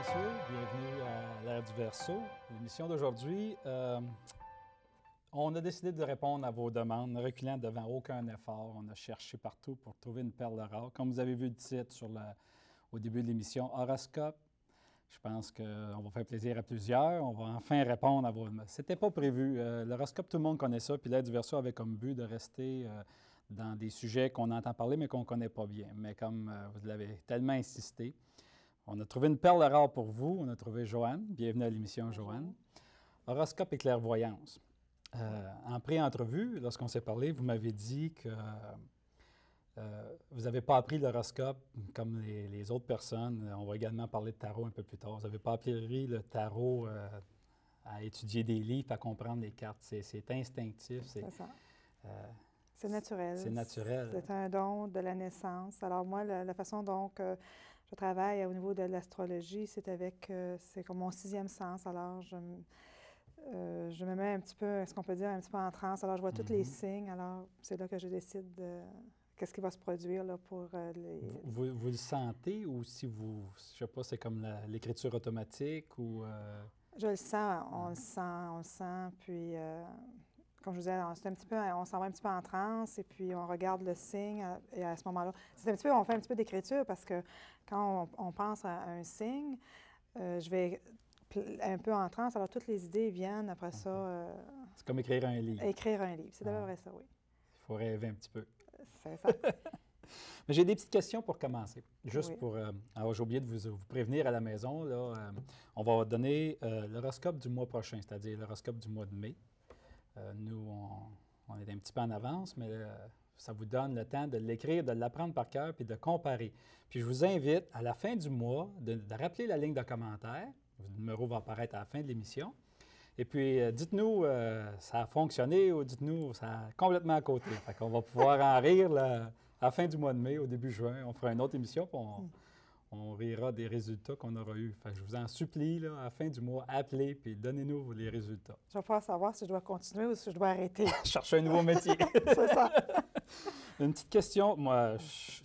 messieurs, bienvenue à l'ère du Verseau. L'émission d'aujourd'hui, on a décidé de répondre à vos demandes, ne reculant devant aucun effort. On a cherché partout pour trouver une perle rare. Comme vous avez vu le titre au début de l'émission, Horoscope. Je pense qu'on va faire plaisir à plusieurs. On va enfin répondre à vos... C'était pas prévu. L'horoscope, tout le monde connaît ça. Puis l'ère du Verseau avait comme but de rester dans des sujets qu'on entend parler, mais qu'on ne connaît pas bien. Mais comme vous l'avez tellement insisté, on a trouvé une perle rare pour vous. On a trouvé Joanne. Bienvenue à l'émission, Joanne. Horoscope et clairvoyance. En pré-entrevue, lorsqu'on s'est parlé, vous m'avez dit que vous n'avez pas appris l'horoscope comme les autres personnes. On va également parler de tarot un peu plus tard. Vous n'avez pas appris le tarot à étudier des livres, à comprendre les cartes. C'est instinctif. C'est ça. C'est naturel. C'est naturel. C'est un don de la naissance. Alors moi, la façon dont je travaille au niveau de l'astrologie, c'est comme mon sixième sens. Alors je me mets un petit peu, est-ce qu'on peut dire, un petit peu en transe. Alors je vois tous les signes. Alors c'est là que je décide de qu'est-ce qui va se produire là, pour les... Vous le sentez ou si vous, je sais pas, c'est comme l'écriture automatique ou... Je le sens, on le sent, puis... Comme je vous disais, on s'en va un petit peu en transe et puis on regarde le signe et à ce moment-là, on fait un petit peu d'écriture parce que quand on pense à un signe, je vais un peu en transe, alors toutes les idées viennent après ça. C'est comme écrire un livre. Écrire un livre, c'est de vrai ça, oui. Il faut rêver un petit peu. C'est ça. Mais j'ai des petites questions pour commencer. Juste oui. pour... alors, j'ai oublié de vous prévenir à la maison. Là, on va donner l'horoscope du mois prochain, c'est-à-dire l'horoscope du mois de mai. Nous, on est un petit peu en avance, mais ça vous donne le temps de l'écrire, de l'apprendre par cœur, puis de comparer. Puis je vous invite, à la fin du mois, de rappeler la ligne de commentaires. Le numéro va apparaître à la fin de l'émission. Et puis, dites-nous, ça a fonctionné ou dites-nous, ça a complètement à côté. Fait qu'on va pouvoir en rire à la fin du mois de mai, au début juin. On fera une autre émission, puis on rira des résultats qu'on aura eus. Fait que je vous en supplie, là, à la fin du mois, appelez puis donnez-nous les résultats. Je vais pouvoir savoir si je dois continuer ou si je dois arrêter. Chercher un nouveau métier. C'est ça. Une petite question. Moi,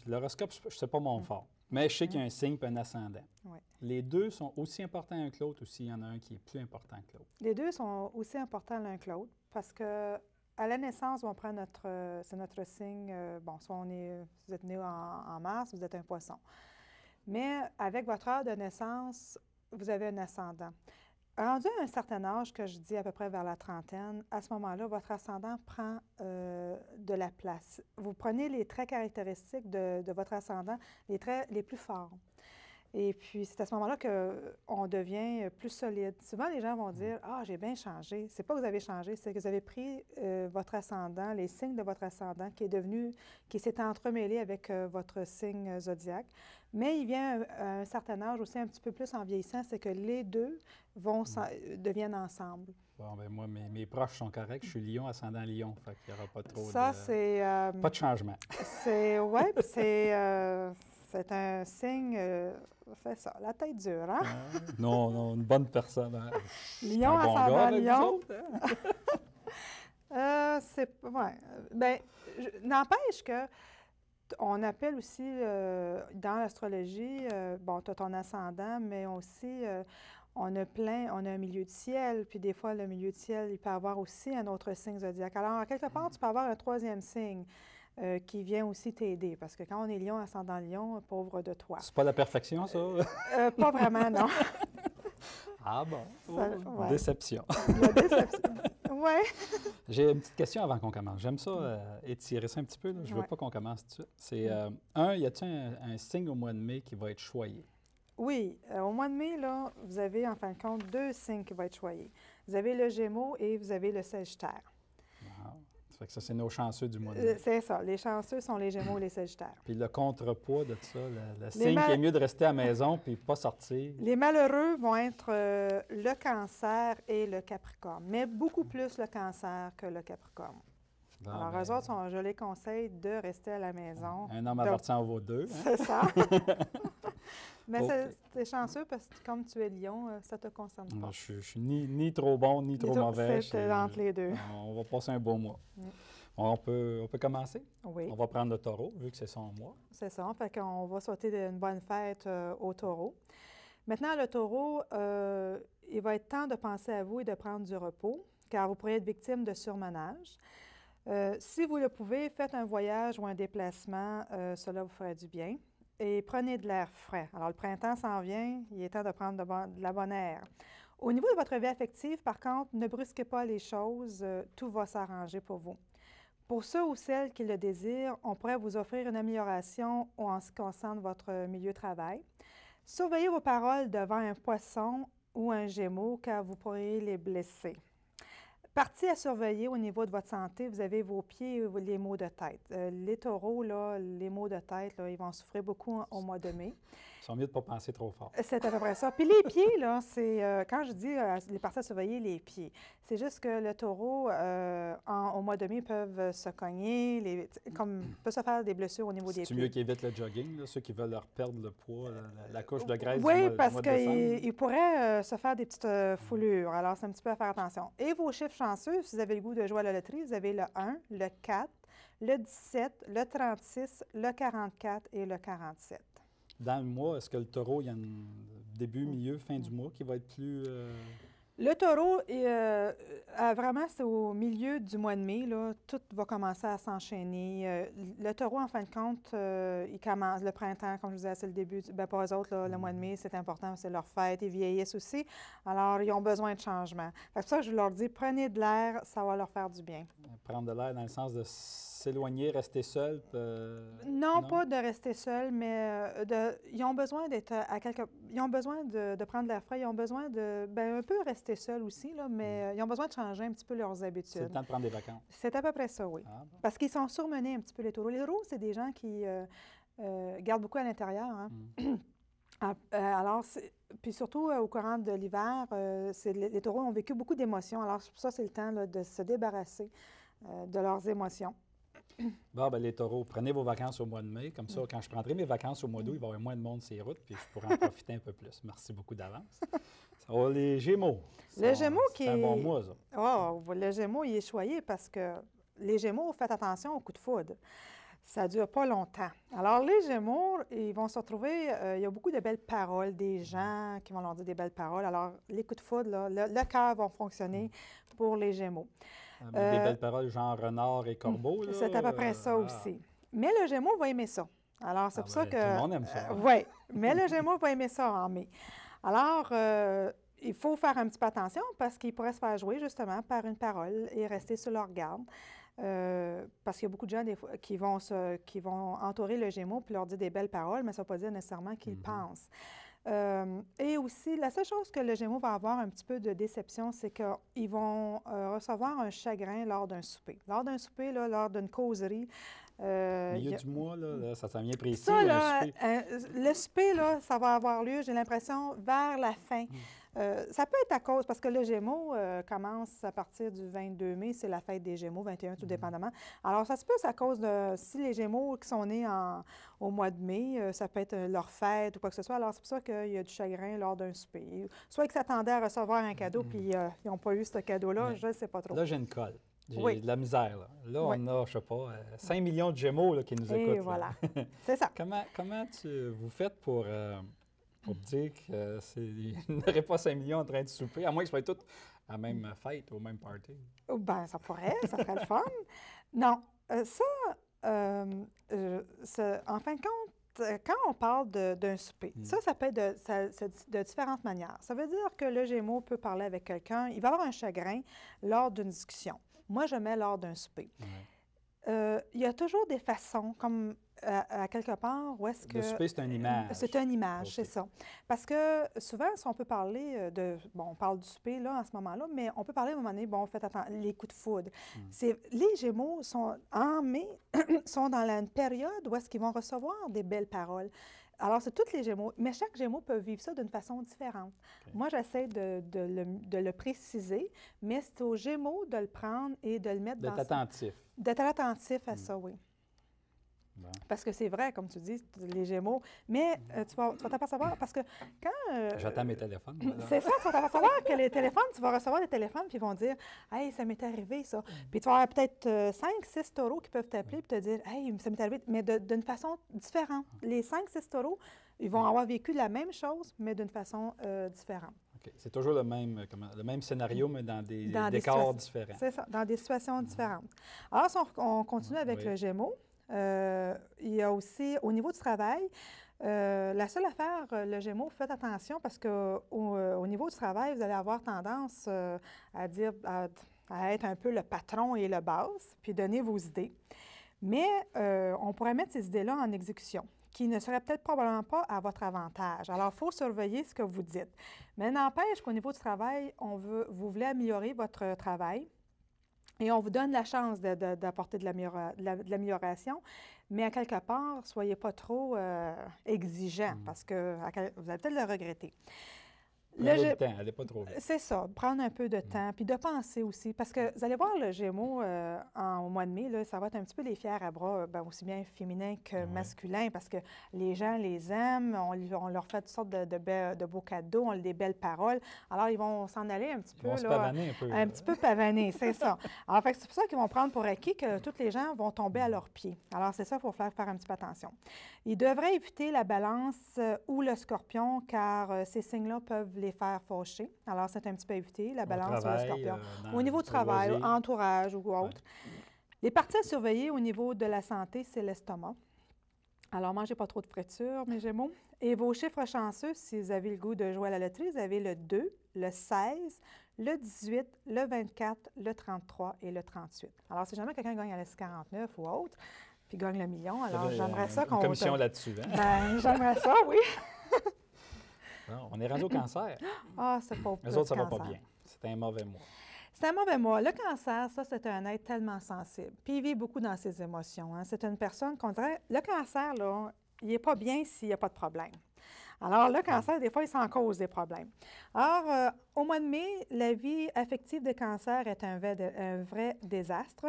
l'horoscope, je ne sais pas mon fort, mais je sais qu'il y a un signe et un ascendant. Oui. Les deux sont aussi importants l'un que l'autre ou s'il y en a un qui est plus important que l'autre? Les deux sont aussi importants l'un que l'autre parce que à la naissance, on prend c'est notre signe. Bon, soit vous êtes né en mars, vous êtes un poisson. Mais avec votre heure de naissance, vous avez un ascendant. Rendu à un certain âge, que je dis à peu près vers la trentaine, à ce moment-là, votre ascendant prend de la place. Vous prenez les traits caractéristiques de votre ascendant, les traits les plus forts. Et puis, c'est à ce moment-là qu'on devient plus solide. Souvent, les gens vont dire « Ah, j'ai bien changé ». C'est pas que vous avez changé, c'est que vous avez pris votre ascendant, les signes de votre ascendant qui s'est entremêlé avec votre signe zodiaque. Mais il vient à un certain âge aussi, un petit peu plus en vieillissant, c'est que les deux deviennent ensemble. Bon, bien moi, mes proches sont corrects. Je suis lion, ascendant lion, fait qu'il n'y aura pas trop Ça, c'est... pas de changement. Oui, c'est un signe, c'est ça, la tête dure, hein? Non, une bonne personne. Hein? Lion, ascendant lion. Bien, n'empêche que on appelle aussi, dans l'astrologie, bon, tu as ton ascendant, mais aussi, on a un milieu de ciel, puis des fois, le milieu de ciel, il peut avoir aussi un autre signe zodiaque. Alors, à quelque part, tu peux avoir un troisième signe. Qui vient aussi t'aider. Parce que quand on est lion, ascendant lion, pauvre de toi. C'est pas la perfection, ça? Pas vraiment, non. Ah bon? Ouais. Déception. La déception. Oui. J'ai une petite question avant qu'on commence. J'aime ça étirer ça un petit peu. Là. Je veux pas qu'on commence tout de suite. C'est, y a-t-il un signe au mois de mai qui va être choyé? Oui. Au mois de mai, là, vous avez, en fin de compte, deux signes qui vont être choyés. Vous avez le Gémeaux et vous avez le Sagittaire. Wow. Ça fait que ça, c'est nos chanceux du mois de mai. C'est ça. Les chanceux sont les Gémeaux et les Sagittaires. Puis le contrepoids de ça, le signe qui est mieux de rester à la maison puis pas sortir. Les malheureux vont être le Cancer et le Capricorne, mais beaucoup plus le Cancer que le Capricorne. Bon, alors, eux autres, je les conseille de rester à la maison. Un homme averti en vaut deux. Hein? C'est ça. Mais c'est chanceux parce que comme tu es lion, ça ne te concerne pas. Non, je suis ni trop bon, ni trop mauvais. C'est entre les deux. On va passer un beau mois. On peut commencer? Oui. On va prendre le taureau, vu que c'est son mois. C'est ça. Fait qu'on va souhaiter une bonne fête au taureau. Maintenant, le taureau, il va être temps de penser à vous et de prendre du repos, car vous pourriez être victime de surmenage. Si vous le pouvez, faites un voyage ou un déplacement, cela vous ferait du bien. Et prenez de l'air frais. Alors, le printemps s'en vient, il est temps de prendre de la bonne air. Au niveau de votre vie affective, par contre, ne brusquez pas les choses, tout va s'arranger pour vous. Pour ceux ou celles qui le désirent, on pourrait vous offrir une amélioration en ce qui concerne votre milieu de travail. Surveillez vos paroles devant un poisson ou un gémeau, car vous pourriez les blesser. Partie à surveiller au niveau de votre santé, vous avez vos pieds et les maux de tête. Les taureaux, là, les maux de tête, là, ils vont souffrir beaucoup au mois de mai. Ils sont mieux de ne pas penser trop fort. C'est à peu près ça. Puis les pieds, là, c'est quand je dis les parties à surveiller, les pieds, c'est juste que le taureau, au mois de mai, peuvent se cogner, peut se faire des blessures au niveau des pieds. C'est mieux qu'ils évitent le jogging, là, ceux qui veulent leur perdre le poids, la couche de graisse oui, du mois, parce mois de décembre. qu'ils pourraient se faire des petites foulures. Alors, c'est un petit peu à faire attention. Et vos chiffres chanceux, si vous avez le goût de jouer à la loterie, vous avez le 1, le 4, le 17, le 36, le 44 et le 47. Dans le mois, est-ce que le taureau, il y a un début, milieu, fin du mois qui va être plus... Le taureau, vraiment, c'est au milieu du mois de mai, là, tout va commencer à s'enchaîner. Le taureau, en fin de compte, il commence le printemps, comme je disais, c'est le début. Bien, pour eux autres, là, le mois de mai, c'est important, c'est leur fête, ils vieillissent aussi. Alors, ils ont besoin de changement. Fait que ça, je leur dis, prenez de l'air, ça va leur faire du bien. Prendre de l'air dans le sens de s'éloigner, rester seul? Non, pas de rester seul, mais ils ont besoin d'être ils ont besoin de prendre de l'air frais, ils ont besoin de un peu rester seuls aussi, là, mais ils ont besoin de changer un petit peu leurs habitudes. C'est le temps de prendre des vacances. C'est à peu près ça, oui. Ah, bon. Parce qu'ils sont surmenés un petit peu, les taureaux. Les taureaux, c'est des gens qui gardent beaucoup à l'intérieur. Hein? Alors, puis surtout au courant de l'hiver, les taureaux ont vécu beaucoup d'émotions. Alors, pour ça, c'est le temps là, de se débarrasser de leurs émotions. Bon, ben les taureaux, prenez vos vacances au mois de mai. Comme ça, quand je prendrai mes vacances au mois d'août, il va y avoir moins de monde sur les routes, puis je pourrai en profiter un peu plus. Merci beaucoup d'avance. Oh, les Gémeaux. Le Gémeaux qui est... C'est un bon mois, ça. Oh, le Gémeaux, il est choyé parce que les Gémeaux, faites attention aux coups de foudre. Ça ne dure pas longtemps. Alors, les Gémeaux, ils vont se retrouver... il y a beaucoup de belles paroles, des gens qui vont leur dire des belles paroles. Alors, les coups de foudre, là, le cœur va fonctionner pour les Gémeaux. Des belles paroles genre renard et corbeau, là. C'est à peu près ça aussi. Mais le Gémeaux va aimer ça. Alors, c'est pour ça que... Tout le monde aime ça. Oui, mais le Gémeaux va aimer ça en mai. Alors, il faut faire un petit peu attention parce qu'il pourrait se faire jouer justement par une parole et rester sur leur garde. Parce qu'il y a beaucoup de gens des fois, qui vont entourer le Gémeaux puis leur dire des belles paroles, mais ça ne veut pas dire nécessairement qu'ils pensent. Et aussi, la seule chose que le Gémeaux va avoir un petit peu de déception, c'est qu'ils vont recevoir un chagrin lors d'un souper. Lors d'un souper, là, lors d'une causerie. Milieu du mois, là, ça s'en vient précis. Ça, là, le souper, là, ça va avoir lieu, j'ai l'impression, vers la fin. Ça peut être à cause, parce que le Gémeaux commence à partir du 22 mai, c'est la fête des Gémeaux, 21 tout dépendamment. Alors, ça se peut, c'est à cause de, si les Gémeaux qui sont nés au mois de mai, ça peut être leur fête ou quoi que ce soit. Alors, c'est pour ça qu'il y a du chagrin lors d'un souper. Soit qu'ils s'attendaient à recevoir un cadeau, puis ils n'ont pas eu ce cadeau-là, je ne sais pas trop. Là, j'ai une colle. J'ai Oui. de la misère. Là, Oui. on a, je ne sais pas, 5 millions de Gémeaux là, qui nous écoutent. Et voilà, c'est ça. Comment vous faites pour dire qu'il n'aurait pas 5 millions en train de souper, à moins qu'ils soient tous à la même fête, au même party? Bien, ça pourrait, ça serait le fun. Non, en fin de compte, quand on parle d'un souper, ça peut être de différentes manières. Ça veut dire que le Gémeaux peut parler avec quelqu'un, il va avoir un chagrin lors d'une discussion. Moi, je mets lors d'un souper. Il y a toujours des façons, comme à quelque part, où est-ce que... Le souper, c'est une image. C'est une image, Okay. c'est ça. Parce que souvent, si on peut parler on parle du souper, là, en ce moment-là, mais on peut parler à un moment donné, faites attention, les coups de foudre. Les Gémeaux sont, en mai, sont dans une période où est-ce qu'ils vont recevoir des belles paroles. Alors, c'est tous les Gémeaux, mais chaque Gémeaux peut vivre ça d'une façon différente. Okay. Moi, j'essaie de le préciser, mais c'est aux Gémeaux de le prendre et de le mettre dans... D'être attentif. D'être attentif à ça, oui. Bon. Parce que c'est vrai, comme tu dis, les Gémeaux. Mais tu vas t'apercevoir, parce que quand... J'attends mes téléphones. c'est ça, tu vas t'apercevoir que les téléphones, tu vas recevoir des téléphones, puis ils vont dire « Hey, ça m'est arrivé, ça. » Puis tu vas avoir peut-être 5, 6 taureaux qui peuvent t'appeler et te dire « Hey, ça m'est arrivé. » Mais d'une façon différente. Les 5, 6 taureaux, ils vont avoir vécu la même chose, mais d'une façon différente. OK. C'est toujours le même scénario, mais dans des Dans des décors situations- différents. C'est ça, dans des situations différentes. Alors, si on continue avec Oui. le Gémeaux, il y a aussi, au niveau du travail, la seule affaire, le Gémeaux, faites attention parce qu'au niveau du travail, vous allez avoir tendance à dire, à être un peu le patron et le boss, puis donner vos idées. Mais on pourrait mettre ces idées-là en exécution, qui ne seraient peut-être probablement pas à votre avantage. Alors, il faut surveiller ce que vous dites. Mais n'empêche qu'au niveau du travail, vous voulez améliorer votre travail. Et on vous donne la chance d'apporter de l'amélioration, mais à quelque part, ne soyez pas trop exigeant parce que vous allez peut-être le regretter. Prenez le temps, allez pas trop vite. C'est ça, prendre un peu de temps, puis de penser aussi, parce que vous allez voir le Gémeaux au mois de mai, là, ça va être un petit peu les fiers à bras, aussi bien féminins que masculins, parce que les gens les aiment, on leur fait toutes sortes de beaux cadeaux, on a des belles paroles, alors ils vont s'en aller un petit peu. Ils vont se pavaner un peu. Un petit peu pavaner, c'est ça. Alors, c'est pour ça qu'ils vont prendre pour acquis que tous les gens vont tomber à leurs pieds. Alors, c'est ça, il faut faire un petit peu attention. Ils devraient éviter la balance ou le scorpion, car ces signes-là peuvent les faire fâcher. Alors, c'est un petit peu éviter, la balance ou le scorpion. Au niveau du travail, entourage ou autre. Les parties à surveiller au niveau de la santé, c'est l'estomac. Alors, mangez pas trop de friture, mes Gémeaux. Et vos chiffres chanceux, si vous avez le goût de jouer à la loterie, vous avez le 2, le 16, le 18, le 24, le 33 et le 38. Alors, si jamais quelqu'un gagne à la 49 ou autre, puis gagne le million, alors j'aimerais ça qu'on... Une commission là-dessus, hein? Ben, j'aimerais ça, oui. Bon, on est rendu au cancer. Ah, c'est pas Les autres, ça va pas bien. C'est un mauvais mois. C'est un mauvais mois. Le cancer, ça, c'est un être tellement sensible. Puis il vit beaucoup dans ses émotions. Hein. C'est une personne qu'on dirait... Le cancer, là, il n'est pas bien s'il n'y a pas de problème. Alors, le cancer, des fois, il s'en cause des problèmes. Alors, au mois de mai, la vie affective de cancer est un vrai désastre.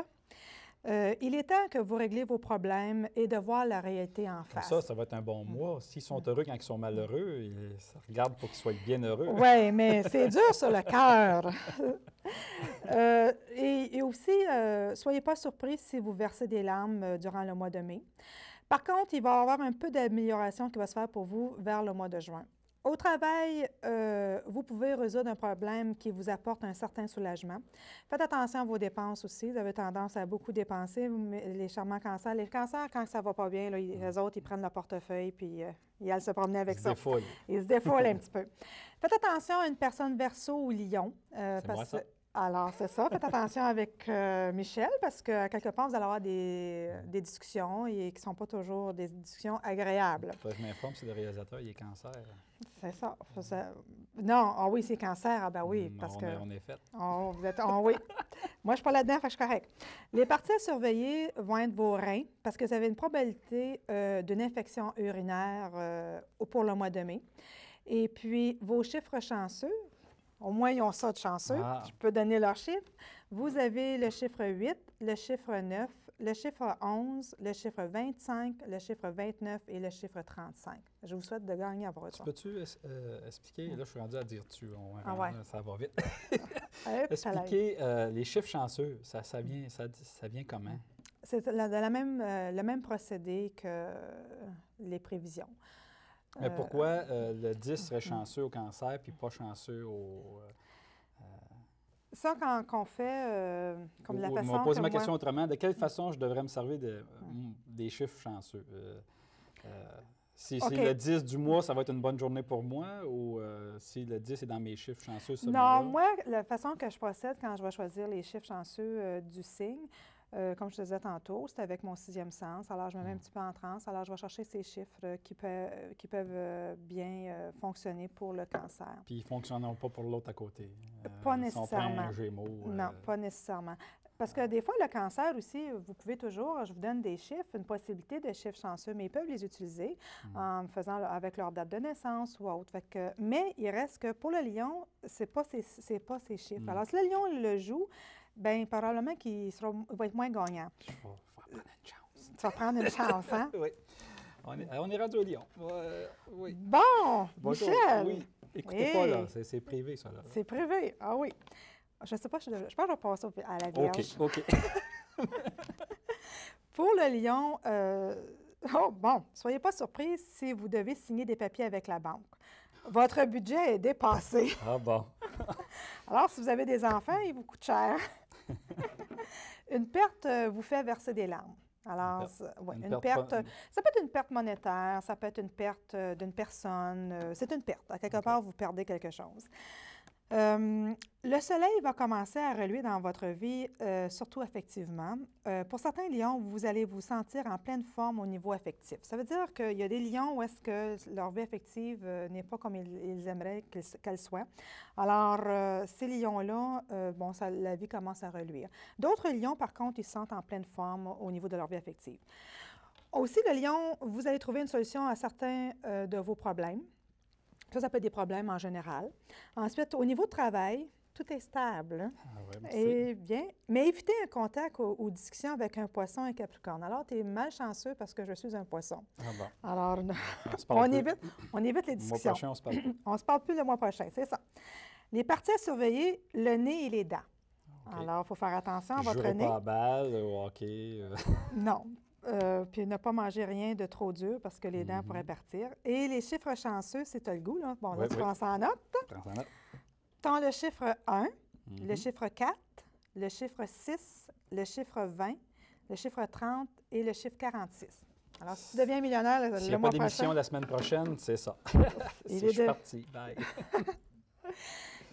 Il est temps que vous régliez vos problèmes et de voir la réalité en face. Ça va être un bon mois. S'ils sont heureux quand ils sont malheureux, ils regardent pour qu'ils soient bien heureux. Oui, mais c'est dur sur le cœur. Et aussi, soyez pas surpris si vous versez des larmes durant le mois de mai. Par contre, il va y avoir un peu d'amélioration qui va se faire pour vous vers le mois de juin. Au travail, vous pouvez résoudre un problème qui vous apporte un certain soulagement. Faites attention à vos dépenses aussi. Vous avez tendance à beaucoup dépenser, les charmants cancers. Les cancers, quand ça ne va pas bien, là, les autres, ils prennent leur portefeuille puis ils allent se promener avec ça. Ils se défoulent un petit peu. Faites attention à une personne Verseau ou Lion. C'est moi, ça. Alors, c'est ça. Faites attention avec Michel parce que, quelque part, vous allez avoir des discussions et qui ne sont pas toujours des discussions agréables. Je m'informe si le réalisateur il est cancer. C'est ça. Non, oui, c'est cancer. Ah ben oui, parce que... On est fait. Oui. Moi, je ne suis pas là-dedans, fait que je suis correcte. Les parties à surveiller vont être vos reins parce que vous avez une probabilité d'une infection urinaire pour le mois de mai. Et puis, vos chiffres chanceux, au moins, ils ont ça de chanceux. Je peux donner leurs chiffres. Vous avez le chiffre 8, le chiffre 9, le chiffre 11, le chiffre 25, le chiffre 29 et le chiffre 35. Je vous souhaite de gagner à votre ça. Peux-tu expliquer? Là, je suis rendu à dire tu. Ça va vite. Expliquer les chiffres chanceux, ça vient comment? C'est le même procédé que les prévisions. Mais pourquoi le 10 serait chanceux au cancer puis pas chanceux au... Ça, quand on fait comme la façon... Je vais poser ma question autrement. De quelle façon je devrais me servir des chiffres chanceux? Si le 10 du mois, ça va être une bonne journée pour moi ou si le 10 est dans mes chiffres chanceux? Non, moi, la façon que je procède quand je vais choisir les chiffres chanceux du signe, comme je te disais tantôt, c'est avec mon 6e sens. Alors, je me mets un petit peu en transe. Alors, je vais chercher ces chiffres qui peuvent bien fonctionner pour le cancer. Puis, ils ne fonctionneront pas pour l'autre à côté? Pas nécessairement. Si on prend un Gémeaux? Non, pas nécessairement. Parce que des fois, le cancer aussi, vous pouvez toujours, je vous donne des chiffres, une possibilité de chiffres chanceux, mais ils peuvent les utiliser en faisant avec leur date de naissance ou autre. Mais il reste que pour le lion, c'est pas ces chiffres. Alors, si le lion le joue, bien, probablement qu'il va être moins gagnant. Il faut prendre une chance. Tu vas prendre une chance, hein? Oui. On est rendu au lion. Oui. Bon, Bonjour. Michel! Oui. Écoutez pas, là. C'est privé, ça. Là. C'est privé. Ah oui. Je ne sais pas, je pense que je vais passer à la Vierge. OK. Pour le lion, soyez pas surpris si vous devez signer des papiers avec la banque. Votre budget est dépassé. Ah bon. Alors, si vous avez des enfants, ils vous coûtent cher. Une perte vous fait verser des larmes. Alors, une perte, ça peut être une perte monétaire, ça peut être une perte d'une personne. C'est une perte. À quelque part, vous perdez quelque chose. Le soleil va commencer à reluire dans votre vie, surtout affectivement. Pour certains lions, vous allez vous sentir en pleine forme au niveau affectif. Ça veut dire qu'il y a des lions où est-ce que leur vie affective n'est pas comme ils aimeraient qu'elle soit. Alors, ces lions-là, la vie commence à reluire. D'autres lions, par contre, ils se sentent en pleine forme au niveau de leur vie affective. Aussi, le lion, vous allez trouver une solution à certains de vos problèmes. Ça peut être des problèmes en général. Ensuite, au niveau de travail, tout est stable. Hein? Ah ouais, merci. Et bien, mais évitez un contact ou discussion avec un poisson et un capricorne. Alors, tu es malchanceux parce que je suis un poisson. Ah bon. Alors, on évite les discussions. Le mois prochain, on se parle plus. On ne se parle plus le mois prochain, c'est ça. Les parties à surveiller, le nez et les dents. Okay. Alors, il faut faire attention à votre nez. nez. Pas à balle, au hockey. Non. Puis ne pas manger rien de trop dur parce que les dents pourraient partir. Et les chiffres chanceux, si tu as le goût, là. Bon, là, tu prends ça en note. Prends ça en note. Tu as le chiffre 1, le chiffre 4, le chiffre 6, le chiffre 20, le chiffre 30 et le chiffre 46. Alors, si tu deviens millionnaire le mois prochain... S'il n'y a pas d'émission la semaine prochaine, c'est ça. Je suis parti. Bye.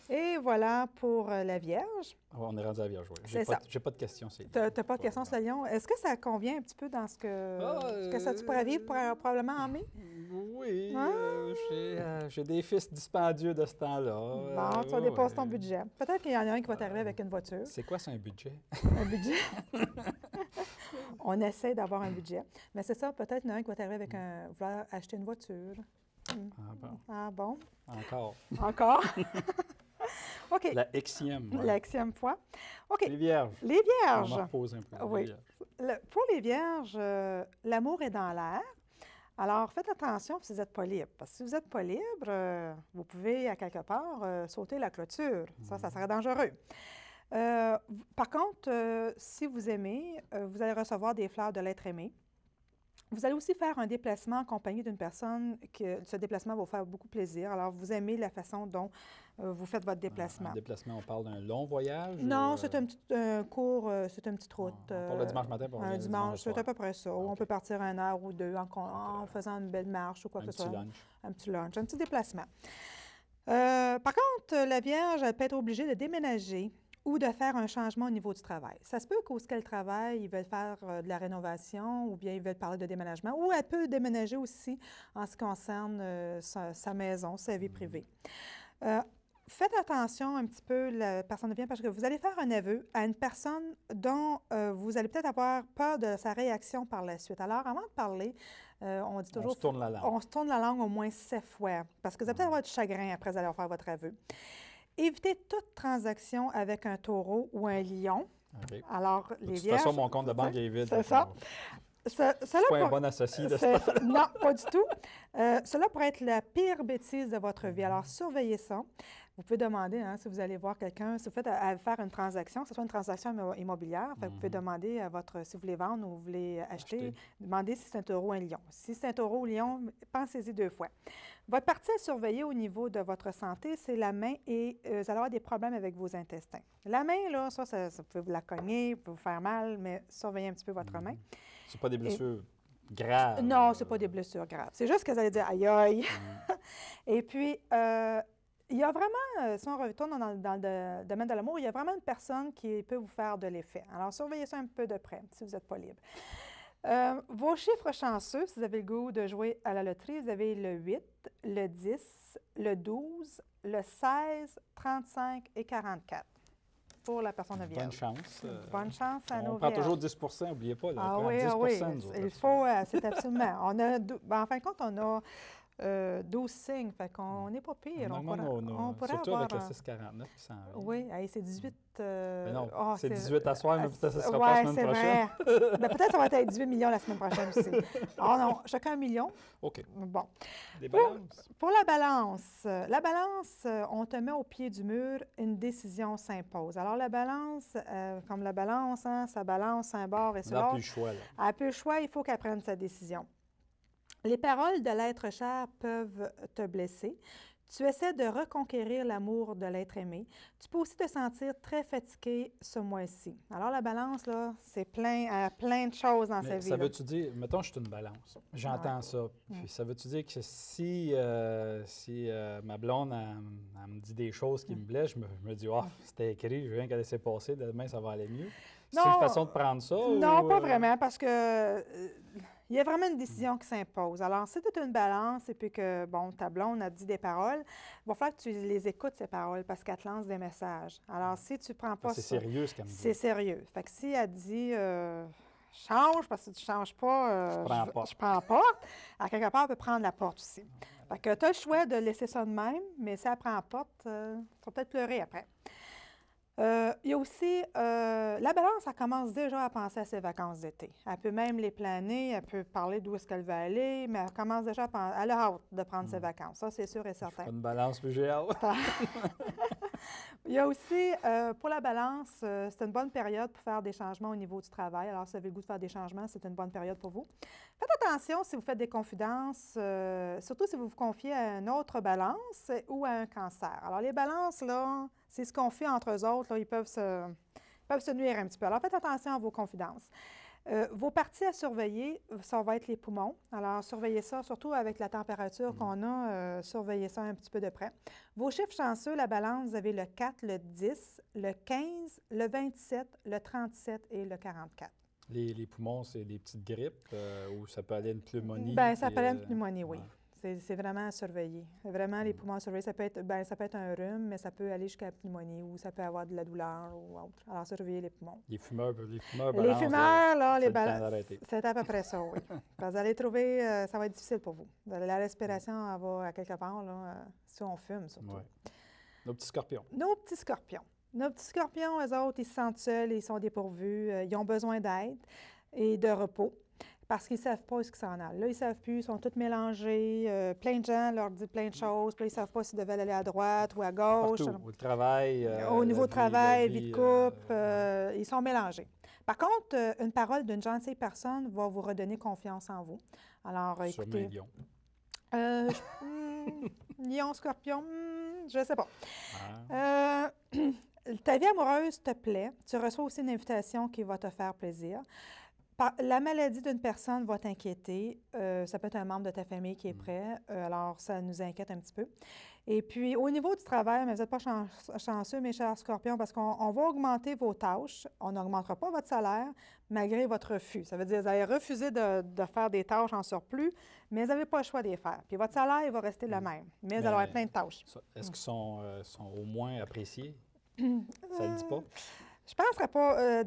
Et voilà pour la Vierge. Oh, on est rendu à la Vierge, oui. J'ai pas de questions. Tu n'as pas de questions sur le lion. Est-ce que ça convient un petit peu dans ce que ça tu pourrais vivre probablement en mai? Oui. J'ai des fils dispendieux de ce temps-là. Bon, tu vas dépasser ton budget. Peut-être qu'il y en a un qui va t'arriver avec une voiture. C'est quoi, c'est un budget? Un budget? On essaie d'avoir un budget. Mais c'est ça, peut-être qu'il y en a un qui va t'arriver avec vouloir acheter une voiture. Ah bon? Ah bon? Encore? OK. La Xème. Ouais. La Xème fois. OK. Les Vierges. Les Vierges. On m'en repose un peu. Oui. Pour les Vierges, l'amour est dans l'air. Alors, faites attention si vous n'êtes pas libre. Parce que si vous n'êtes pas libre, vous pouvez, à quelque part, sauter la clôture. Ça serait dangereux. Par contre, si vous aimez, vous allez recevoir des fleurs de l'être aimé. Vous allez aussi faire un déplacement en compagnie d'une personne que ce déplacement va vous faire beaucoup plaisir. Alors, vous aimez la façon dont vous faites votre déplacement. Un déplacement, on parle d'un long voyage? Non, c'est un petit court, c'est une petite route. Pour le dimanche matin, pour un dimanche, c'est à peu près ça. Okay. On peut partir 1 heure ou 2 en faisant une belle marche ou quoi que ce soit. Un petit lunch, un petit déplacement. Par contre, la Vierge, elle peut être obligée de déménager ou de faire un changement au niveau du travail. Ça se peut qu'au qu'elle travaille, ils veulent faire de la rénovation ou bien ils veulent parler de déménagement, ou elle peut déménager aussi en ce qui concerne sa maison, sa vie privée. Faites attention un petit peu, la personne vient, parce que vous allez faire un aveu à une personne dont vous allez peut-être avoir peur de sa réaction par la suite. Alors, avant de parler, on dit toujours... On se tourne la langue. On se tourne la langue au moins 7 fois, parce que vous allez peut-être avoir du chagrin après vous allez faire votre aveu. Évitez toute transaction avec un taureau ou un lion. Okay. Alors, les Vierges... De toute façon, mon compte de banque est vide. C'est ça. C'est pas un bon associé de ça. Non, pas du tout. Cela pourrait être la pire bêtise de votre vie. Alors, surveillez ça. Vous pouvez demander, hein, si vous allez voir quelqu'un, si vous faites à faire une transaction, que ce soit une transaction immobilière, vous pouvez demander à si vous voulez vendre ou vous voulez acheter, demandez si c'est un taureau ou un lion. Si c'est un taureau ou un lion, pensez-y 2 fois. Votre partie à surveiller au niveau de votre santé, c'est la main et vous allez avoir des problèmes avec vos intestins. La main, là, ça peut vous la cogner, peut vous faire mal, mais surveillez un petit peu votre main. C'est pas des blessures graves? Non, c'est pas des blessures graves. C'est juste que vous allez dire « aïe, aïe ». Et puis, il y a vraiment, si on retourne dans le domaine de l'amour, il y a vraiment une personne qui peut vous faire de l'effet. Alors, surveillez ça un peu de près, si vous n'êtes pas libre. Vos chiffres chanceux, si vous avez le goût de jouer à la loterie, vous avez le 8, le 10, le 12, le 16, 35 et 44 pour la personne de Vierge. Bonne chance. Bonne chance à nos On prend Vierges. toujours 10 n'oubliez pas. Là, Ah on oui, prend 10 ah oui, il faut, c'est absolument. En fin de compte, on a 12 signes, fait qu'on n'est pas pire. On pourrait surtout avoir avec le 649 qui s'en vient. Oui, hey, c'est 18. Mais non, oh, c'est 18 à soir, mais peut-être que ce sera pas ouais, la semaine prochaine. Vrai. Ben, peut-être que ça va être 18 millions la semaine prochaine aussi. Oh non, chacun 1 million. OK. Bon. Des balances. Pour la balance, on te met au pied du mur, une décision s'impose. Alors, la balance, comme la balance, hein, ça balance un bord et sur l'autre. Elle n'a plus le choix. Là. Elle n'a plus le choix, il faut qu'elle prenne sa décision. Les paroles de l'être cher peuvent te blesser. Tu essaies de reconquérir l'amour de l'être aimé. Tu peux aussi te sentir très fatigué ce mois-ci. Alors, la balance, là, c'est plein de choses dans sa vie. Ça veut-tu dire, mettons, je suis une balance. J'entends ça. Puis ça veut-tu dire que si ma blonde, elle me dit des choses qui me blessent, je me dis, oh, c'était écrit, je veux rien qu'elle laisse passer, demain, ça va aller mieux. C'est une façon de prendre ça? Non, pas vraiment, parce que il y a vraiment une décision qui s'impose. Alors, si tu es une balance et puis que, bon, ta blonde a dit des paroles, il va falloir que tu les écoutes, ces paroles, parce qu'elle te lance des messages. Alors, si tu ne prends pas ça... C'est sérieux, ce qu'elle me dit. C'est sérieux. Fait que si elle dit change, parce que tu ne changes pas, je prends la porte, à quelque part, elle peut prendre la porte aussi. Fait que tu as le choix de laisser ça de même, mais si elle prend la porte, tu vas peut-être pleurer après. Il y a aussi, la balance, elle commence déjà à penser à ses vacances d'été. Elle peut même les planer, elle peut parler d'où est-ce qu'elle va aller, mais elle commence déjà à penser, elle a hâte de prendre ses vacances. Ça, c'est sûr et certain. Je fais une balance, puis j'ai hâte. Il y a aussi, pour la balance, c'est une bonne période pour faire des changements au niveau du travail. Alors, si vous avez le goût de faire des changements, c'est une bonne période pour vous. Faites attention si vous faites des confidences, surtout si vous vous confiez à une autre balance ou à un cancer. Alors, les balances, là, c'est ce qu'on fait entre eux autres, là, ils peuvent se nuire un petit peu. Alors, faites attention à vos confidences. Vos parties à surveiller, ça va être les poumons. Alors, surveillez ça, surtout avec la température qu'on a, surveillez ça un petit peu de près. Vos chiffres chanceux, la balance, vous avez le 4, le 10, le 15, le 27, le 37 et le 44. Les poumons, c'est des petites grippes ou ça peut aller une pneumonie? Bien, ça peut aller une pneumonie, oui. C'est vraiment à surveiller. Vraiment, les poumons à surveiller. Ça peut être un rhume, mais ça peut aller jusqu'à la pneumonie ou ça peut avoir de la douleur ou autre. Alors, surveiller les poumons. Les fumeurs, les fumeurs, là, les balances, c'est à peu près ça, oui. Parce que vous allez trouver, ça va être difficile pour vous. La respiration, elle va à quelque part, là, si on fume, surtout. Ouais. Nos petits scorpions. Nos petits scorpions. Nos petits scorpions, eux autres, ils se sentent seuls, ils sont dépourvus, ils ont besoin d'aide et de repos. Parce qu'ils ne savent pas où ils s'en allent. Là, ils ne savent plus, ils sont tous mélangés. Plein de gens leur disent plein de choses. Puis là, ils ne savent pas s'ils devaient aller à droite ou à gauche. Partout, au travail. Au niveau travail, vie de couple, ils sont mélangés. Par contre, une parole d'une gentille personne va vous redonner confiance en vous. Alors, écoutez. Lion. Lion, scorpion, je ne sais pas. Ta vie amoureuse te plaît. Tu reçois aussi une invitation qui va te faire plaisir. La maladie d'une personne va t'inquiéter. Ça peut être un membre de ta famille qui est prêt. Alors, ça nous inquiète un petit peu. Et puis, au niveau du travail, mais vous n'êtes pas chanceux, mes chers scorpions, parce qu'on va augmenter vos tâches. On n'augmentera pas votre salaire malgré votre refus. Ça veut dire que vous allez refuser de faire des tâches en surplus, mais vous n'avez pas le choix de les faire. Puis, votre salaire, il va rester le même, mais vous allez avoir plein de tâches. Est-ce qu'ils sont au moins appréciés? Ça ne le dit pas? Je ne penserais pas.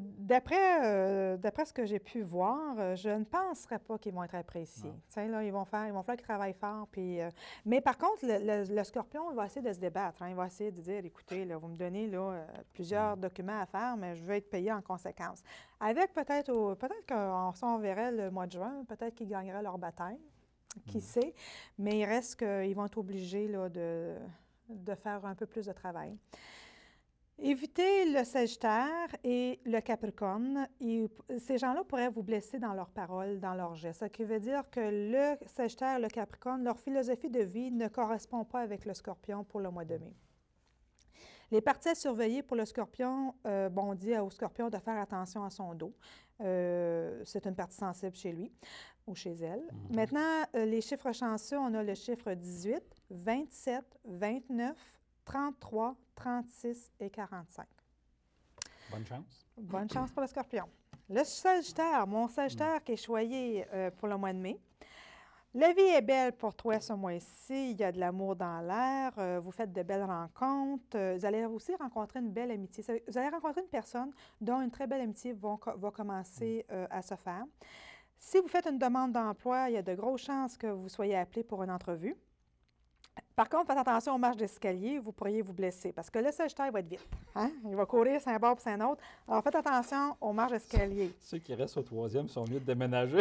D'après ce que j'ai pu voir, je ne penserais pas qu'ils vont être appréciés. Là, ils vont falloir qu'ils travaillent fort. Puis, mais par contre, le scorpion, il va essayer de se débattre. Il va essayer de dire, écoutez, là, vous me donnez là, plusieurs documents à faire, mais je veux être payé en conséquence. Avec peut-être qu'on verrait le mois de juin, peut-être qu'ils gagneraient leur bataille. Qui sait? Mais il reste qu'ils vont être obligés là, de faire un peu plus de travail. Évitez le Sagittaire et le Capricorne. Ces gens-là pourraient vous blesser dans leurs paroles, dans leurs gestes. Ce qui veut dire que le Sagittaire et le Capricorne, leur philosophie de vie ne correspond pas avec le Scorpion pour le mois de mai. Les parties à surveiller pour le Scorpion, on dit au Scorpion de faire attention à son dos. C'est une partie sensible chez lui ou chez elle. Maintenant, les chiffres chanceux, on a le chiffre 18, 27, 29, 33, 36 et 45. Bonne chance. Bonne chance pour le Scorpion. Le Sagittaire, mon Sagittaire qui est choyé pour le mois de mai. La vie est belle pour toi ce mois-ci. Il y a de l'amour dans l'air. Vous faites de belles rencontres. Vous allez aussi rencontrer une belle amitié. Vous allez rencontrer une personne dont une très belle amitié va commencer à se faire. Si vous faites une demande d'emploi, il y a de grosses chances que vous soyez appelé pour une entrevue. Par contre, faites attention aux marches d'escalier, vous pourriez vous blesser parce que le Sagittaire va être vite. Hein? Il va courir c'est un bord puis c'est un autre. Alors, faites attention aux marches d'escalier. Ceux qui restent au 3e sont mieux de déménager.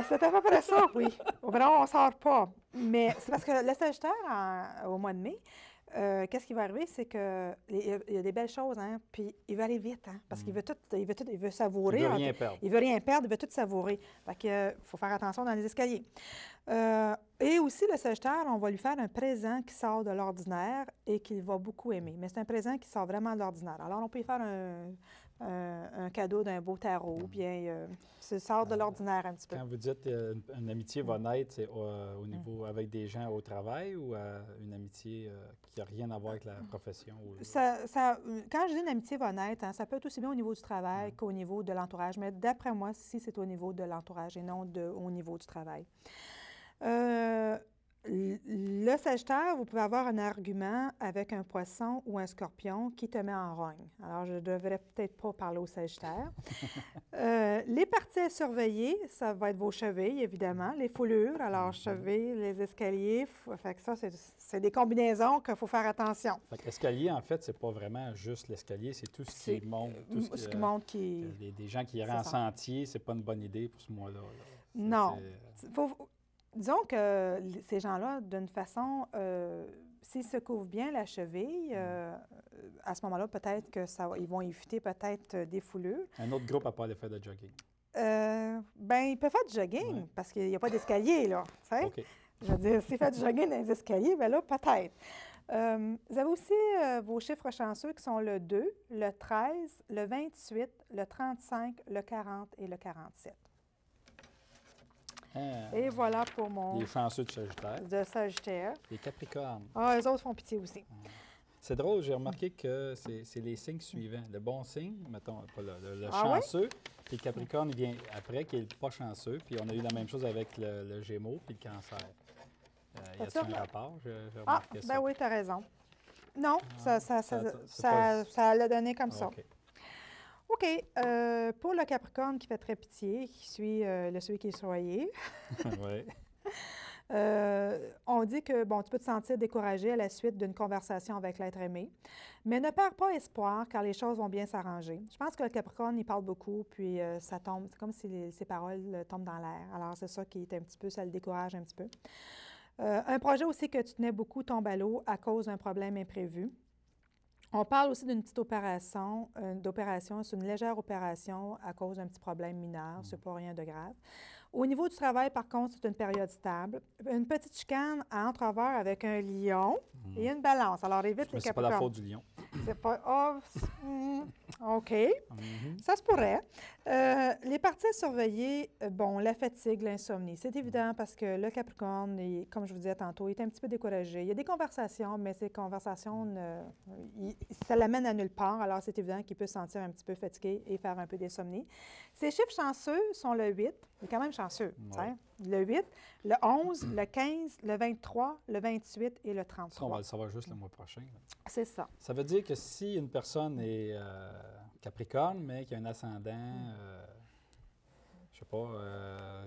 C'est à peu près ça, oui. Au vrai, on ne sort pas. Mais c'est parce que le Sagittaire, au mois de mai, qu'est-ce qui va arriver? C'est qu'il y a des belles choses, hein? Puis il va aller vite, hein? Parce qu'il veut tout, il veut savourer. Il ne veut rien perdre. Il veut rien perdre, il veut tout savourer. Fait que, faut faire attention dans les escaliers. Et aussi, le Sagittaire, on va lui faire un présent qui sort de l'ordinaire et qu'il va beaucoup aimer. Mais c'est un présent qui sort vraiment de l'ordinaire. Alors, on peut lui faire un cadeau d'un beau tarot, bien, ça sort de l'ordinaire un petit peu. Quand vous dites une amitié va naître, c'est au niveau avec des gens au travail ou une amitié qui n'a rien à voir avec la profession? Ou... Quand je dis une amitié va naître, hein, ça peut être aussi bien au niveau du travail qu'au niveau de l'entourage. Mais d'après moi, si c'est au niveau de l'entourage et non au niveau du travail. Le Sagittaire, vous pouvez avoir un argument avec un poisson ou un scorpion qui te met en rogne. Alors, je ne devrais peut-être pas parler au Sagittaire. Les parties à surveiller, ça va être vos chevilles, évidemment, les foulures. Alors, chevilles, les escaliers. Fait que ça, c'est des combinaisons qu'il faut faire attention. Fait que l'escalier, en fait, c'est pas vraiment juste l'escalier, c'est tout ce qui monte. Tout ce qui monte qui... Des gens qui iraient en sentier, c'est pas une bonne idée pour ce mois-là. Non. Disons que ces gens-là, d'une façon, s'ils se couvrent bien la cheville, à ce moment-là, peut-être qu'ils vont éviter peut-être des foulures. Un autre groupe n'a pas aller faire de jogging? Bien, ils peuvent faire du jogging parce qu'il n'y a pas d'escalier, là. Okay. Je veux dire, s'ils font du jogging dans les escaliers, bien là, peut-être. Vous avez aussi vos chiffres chanceux qui sont le 2, le 13, le 28, le 35, le 40 et le 47. Et voilà pour mon... Les chanceux de Sagittaire. De Sagittaire. Les Capricornes. Ah, les autres font pitié aussi. C'est drôle, j'ai remarqué que c'est les signes suivants. Le bon signe, mettons, pas le chanceux, puis le Capricorne il vient après, qui est le pas chanceux. Puis on a eu la même chose avec le Gémeaux puis le Cancer. Y a-t-il un rapport? J'ai remarqué ça. Ben oui, tu as raison. Non, ça l'a donné comme ça. OK. Pour le Capricorne qui fait très pitié, qui suit celui qui est soigné, on dit que, bon, tu peux te sentir découragé à la suite d'une conversation avec l'être aimé, mais ne perds pas espoir car les choses vont bien s'arranger. Je pense que le Capricorne, il parle beaucoup, puis ça tombe, c'est comme si ses paroles tombent dans l'air. Alors, c'est ça qui est un petit peu, ça le décourage un petit peu. Un projet aussi que tu tenais beaucoup tombe à l'eau à cause d'un problème imprévu. On parle aussi d'une petite opération, c'est une légère opération à cause d'un petit problème mineur, c'est pas rien de grave. Au niveau du travail, par contre, c'est une période stable. Une petite chicane à entrevoir avec un lion et une balance. Alors, évite les Capricornes. C'est pas la faute du lion. C'est pas... OK. Ça se pourrait. Les parties à surveiller, bon, la fatigue, l'insomnie. C'est évident parce que le Capricorne, comme je vous disais tantôt, il est un petit peu découragé. Il y a des conversations, mais ces conversations, ça l'amène à nulle part. Alors, c'est évident qu'il peut se sentir un petit peu fatigué et faire un peu d'insomnie. Ses chiffres chanceux sont le 8. Il est quand même chanceux. Ouais. Le 8, le 11, le 15, le 23, le 28 et le 33. Ça, on va le savoir juste le mois prochain. C'est ça. Ça veut dire que si une personne est Capricorne, mais qui a un ascendant, je ne sais pas,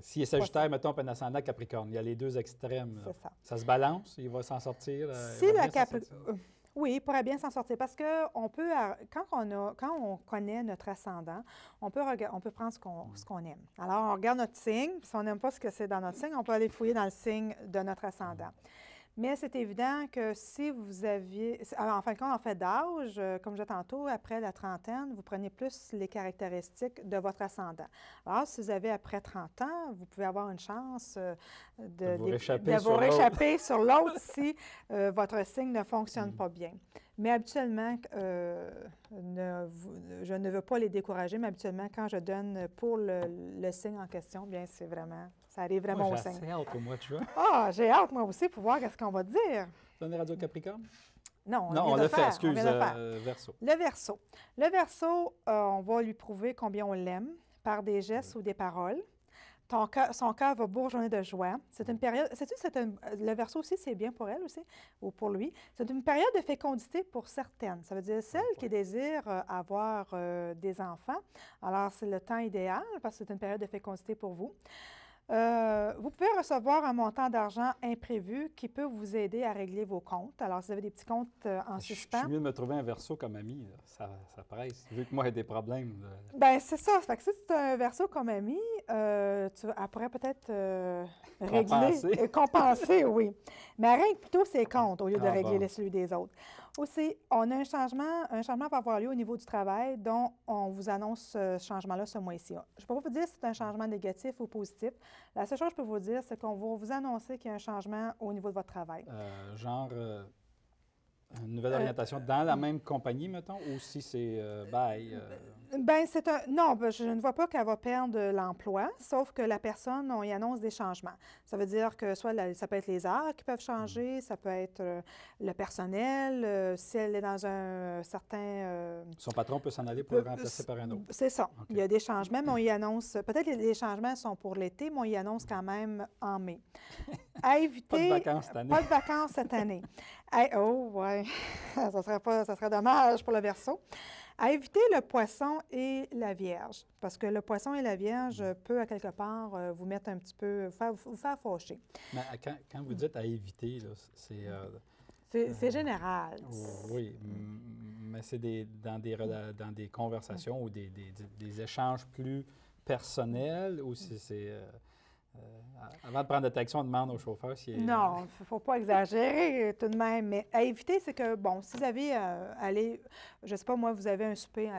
s'il est Sagittaire, mettons, puis un ascendant Capricorne, il y a les deux extrêmes. C'est ça. Ça se balance, il va s'en sortir. Si le Capricorne... Oui, il pourrait bien s'en sortir parce qu'on peut, quand on connaît notre ascendant, on peut prendre ce qu'on aime. Alors, on regarde notre signe, puis si on n'aime pas ce que c'est dans notre signe, on peut aller fouiller dans le signe de notre ascendant. Mais c'est évident que si vous aviez, en fin de compte, en fait d'âge, comme je disais tantôt, après la trentaine, vous prenez plus les caractéristiques de votre ascendant. Alors, si vous avez après 30 ans, vous pouvez avoir une chance de vous réchapper sur l'autre si votre signe ne fonctionne pas bien. Mais habituellement, je ne veux pas les décourager, mais habituellement, quand je donne pour le signe en question, bien, c'est vraiment... Ça arrive vraiment au signe. J'ai hâte au mois de juin. Ah, j'ai hâte, moi aussi, pour voir ce qu'on va dire. Donner Radio Capricorne? Non, on l'a fait, excuse, Verseau. Le Verseau. Le Verseau, on va lui prouver combien on l'aime par des gestes ou des paroles. Son cœur va bourgeonner de joie. C'est une période, sais-tu, le Verseau aussi, c'est bien pour elle aussi, ou pour lui. C'est une période de fécondité pour certaines. Ça veut dire celles qui désirent avoir des enfants. Alors, c'est le temps idéal parce que c'est une période de fécondité pour vous. Vous pouvez recevoir un montant d'argent imprévu qui peut vous aider à régler vos comptes. Alors, si vous avez des petits comptes en suspens. Je suis mieux de me trouver un Verseau comme ami, là. Ça presse. Vu que moi, j'ai des problèmes. Bien, c'est ça. Fait que si tu as un Verseau comme ami, elle pourrait peut-être régler, compenser, oui. Mais elle règle plutôt ses comptes au lieu de régler celui des autres. Aussi, on a un changement va avoir lieu au niveau du travail dont on vous annonce ce changement-là ce mois-ci. Je ne peux pas vous dire si c'est un changement négatif ou positif. La seule chose que je peux vous dire, c'est qu'on va vous annoncer qu'il y a un changement au niveau de votre travail. Une nouvelle orientation dans la même compagnie, mettons, ou si c'est bye? Bien, non, je ne vois pas qu'elle va perdre l'emploi, sauf que la personne, on y annonce des changements. Ça veut dire que soit ça peut être les heures qui peuvent changer, ça peut être le personnel, si elle est dans un certain... Son patron peut s'en aller pour le remplacer par un autre. C'est ça. Okay. Il y a des changements, mais on y annonce... Peut-être que les changements sont pour l'été, mais on y annonce quand même en mai. À éviter... Pas de vacances cette année. Pas de vacances cette année. Oh, oui. Ça serait dommage pour le Verseau. À éviter le Poisson et la Vierge, parce que le Poisson et la Vierge peut, à quelque part, vous mettre un petit peu, vous faire fâcher. Mais quand vous dites à éviter, c'est... c'est général. Oui, mais c'est dans des conversations ou des échanges plus personnels, ou si c'est... avant de prendre de taxi, on demande au chauffeur si... Non, il ne faut pas exagérer tout de même. Mais à éviter, c'est que, bon, si vous avez allé, je ne sais pas, moi, vous avez un souper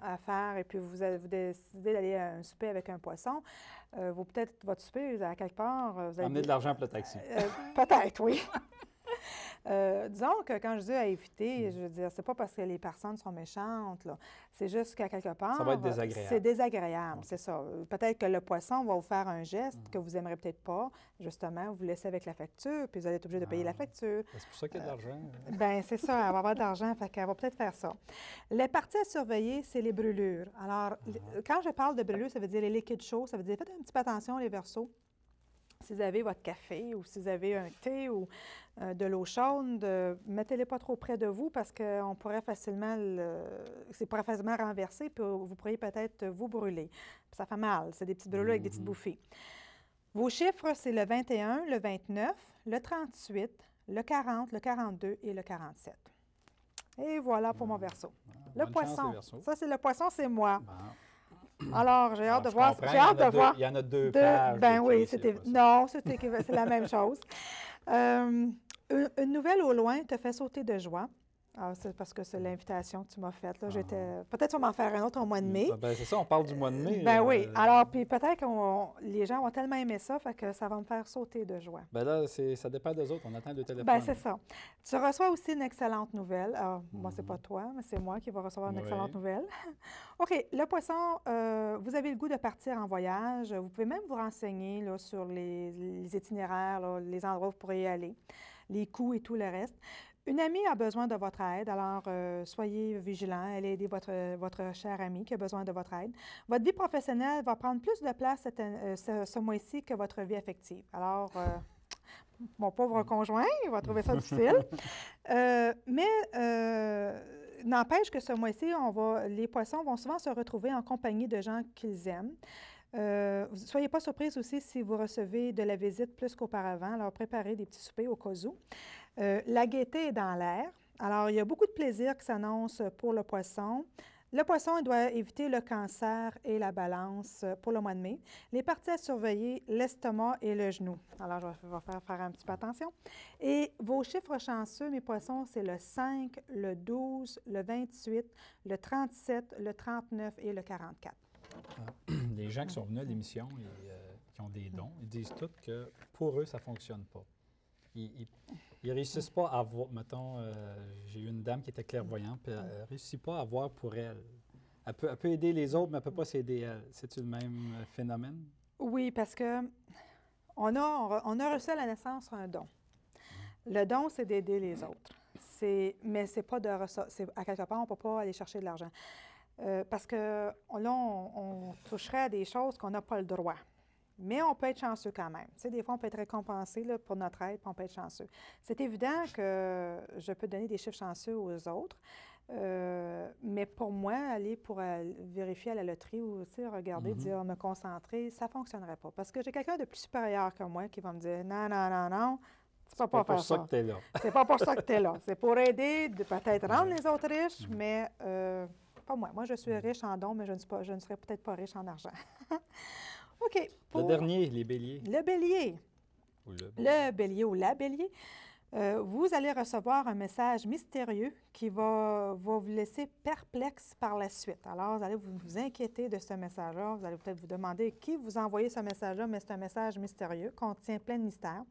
à faire et puis vous décidez d'aller à un souper avec un poisson, peut-être votre souper, à quelque part... vous Amener de l'argent pour le taxi. Peut-être, oui. Disons que quand je dis à éviter, je veux dire, c'est pas parce que les personnes sont méchantes, là. C'est juste qu'à quelque part... Ça va être désagréable. C'est désagréable, c'est ça. Peut-être que le poisson va vous faire un geste que vous n'aimerez peut-être pas. Justement, vous laissez avec la facture, puis vous allez être obligé de payer la facture. C'est pour ça qu'il y a de l'argent. Bien, c'est ça, elle va avoir de l'argent, fait qu'elle va peut-être faire ça. Les parties à surveiller, c'est les brûlures. Alors, quand je parle de brûlures, ça veut dire les liquides chauds, ça veut dire faites un petit peu attention, les Verseaux. Si vous avez votre café ou si vous avez un thé ou de l'eau chaude, mettez-les pas trop près de vous parce qu'on pourrait facilement renverser puis vous pourriez peut-être vous brûler. Puis ça fait mal, c'est des petites brûlures avec des petites bouffées. Vos chiffres, c'est le 21, le 29, le 38, le 40, le 42 et le 47. Et voilà pour mon Verseau. Le Poisson, ça c'est le Poisson, c'est moi. Bon. Alors, j'ai hâte de voir. Il y en a deux pages. Ben oui, non, c'est la même chose. Une nouvelle au loin te fait sauter de joie. Alors, c'est parce que c'est l'invitation que tu m'as faite. Peut-être qu'on va m'en faire un autre au mois de mai. Ben, c'est ça, on parle du mois de mai. Ben oui. Alors, puis peut-être que les gens vont tellement aimer ça, fait que ça va me faire sauter de joie. Ben là, ça dépend des autres. On attend le téléphone. Ben c'est ça. Tu reçois aussi une excellente nouvelle. Alors, moi, c'est pas toi, mais c'est moi qui vais recevoir une excellente nouvelle. OK. Le Poisson, vous avez le goût de partir en voyage. Vous pouvez même vous renseigner là, sur les itinéraires, là, les endroits où vous pourriez aller, les coûts et tout le reste. Une amie a besoin de votre aide, alors soyez vigilants. Elle a aidé votre chère amie qui a besoin de votre aide. Votre vie professionnelle va prendre plus de place ce mois-ci que votre vie affective. Alors, mon pauvre conjoint, il va trouver ça difficile. N'empêche que ce mois-ci, les poissons vont souvent se retrouver en compagnie de gens qu'ils aiment. Ne soyez pas surprise aussi si vous recevez de la visite plus qu'auparavant. Alors, préparez des petits soupers au cas où. La gaieté est dans l'air. Alors, il y a beaucoup de plaisir qui s'annonce pour le Poisson. Le Poisson, il doit éviter le cancer et la balance pour le mois de mai. Les parties à surveiller, l'estomac et le genou. Alors, je vais faire un petit peu attention. Et vos chiffres chanceux, mes Poissons, c'est le 5, le 12, le 28, le 37, le 39 et le 44. Les gens qui sont venus à l'émission et qui ont des dons, ils disent tous que pour eux, ça ne fonctionne pas. Ils ne réussissent pas à voir, mettons, j'ai eu une dame qui était clairvoyante, puis elle ne réussit pas à voir pour elle. Elle peut aider les autres, mais elle ne peut pas s'aider elle. C'est-tu le même phénomène? Oui, parce que on a reçu à la naissance un don. Le don, c'est d'aider les autres. Mais c'est pas de recevoir. À quelque part, on ne peut pas aller chercher de l'argent. Parce que là, on toucherait à des choses qu'on n'a pas le droit. Mais on peut être chanceux quand même. Tu sais, des fois, on peut être récompensé là, pour notre aide, puis on peut être chanceux. C'est évident que je peux donner des chiffres chanceux aux autres, mais pour moi, aller pour vérifier à la loterie ou tu sais, regarder, dire, me concentrer, ça ne fonctionnerait pas. Parce que j'ai quelqu'un de plus supérieur que moi qui va me dire, non, non, non, non, tu ne peux pas faire ça. C'est pas pour ça que tu es là. C'est pas pour ça que tu es là. C'est pour aider, de peut-être rendre les autres riches, mais pas moi. Moi, je suis riche en dons, mais je ne serai peut-être pas riche en argent. OK. Le dernier, les béliers. Le bélier. Ou le bélier ou la bélier. Vous allez recevoir un message mystérieux qui va vous laisser perplexe par la suite. Alors, vous allez vous inquiéter de ce message-là. Vous allez peut-être vous demander qui vous a envoyé ce message-là, mais c'est un message mystérieux, contient plein de mystères.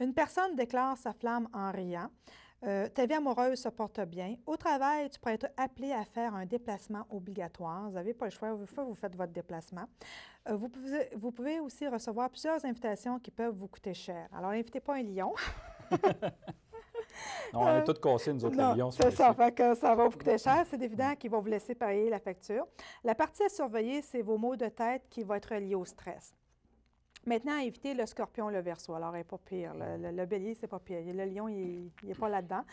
Une personne déclare sa flamme en riant. Ta vie amoureuse se porte bien. Au travail, tu pourrais être appelé à faire un déplacement obligatoire. Vous n'avez pas le choix. Vous faites votre déplacement. Vous pouvez aussi recevoir plusieurs invitations qui peuvent vous coûter cher. Alors, n'invitez pas un lion. Non, on est tous cassés, nous autres, les lions. C'est ça, fait que ça va vous coûter cher. C'est évident qu'ils vont vous laisser payer la facture. La partie à surveiller, c'est vos maux de tête qui vont être liés au stress. Maintenant, évitez le scorpion, le verseau. Alors, il n'est pas pire. Le bélier, c'est pas pire. Le lion, il n'est pas là-dedans.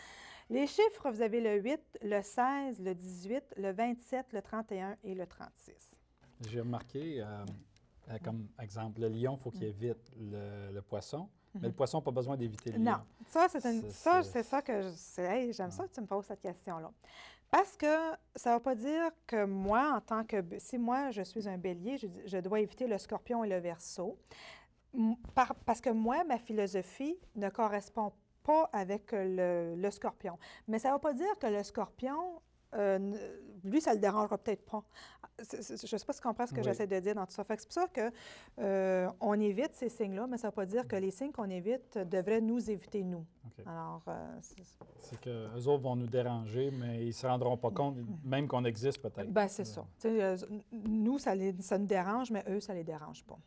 Les chiffres, vous avez le 8, le 16, le 18, le 27, le 31 et le 36. J'ai remarqué, comme exemple, le lion, il faut qu'il évite le poisson. Mais le poisson n'a pas besoin d'éviter le lion. Non. Ça, c'est ça que hey, j'aime ça que tu me poses cette question-là. Parce que ça ne va pas dire que moi, en tant que... Si moi, je suis un bélier, je dois éviter le scorpion et le verseau. Parce que moi, ma philosophie ne correspond pas avec le scorpion. Mais ça ne va pas dire que le scorpion, lui, ça ne le dérangera peut-être pas. Je ne sais pas si tu comprends ce que j'essaie de dire dans tout ça. C'est pour ça qu'on évite ces signes-là, mais ça ne veut pas dire que les signes qu'on évite devraient nous éviter, nous. Okay. Alors, c'est qu'eux autres vont nous déranger, mais ils ne se rendront pas compte, même qu'on existe peut-être. Bien, c'est ça. Nous, ça nous dérange, mais eux, ça ne les dérange pas.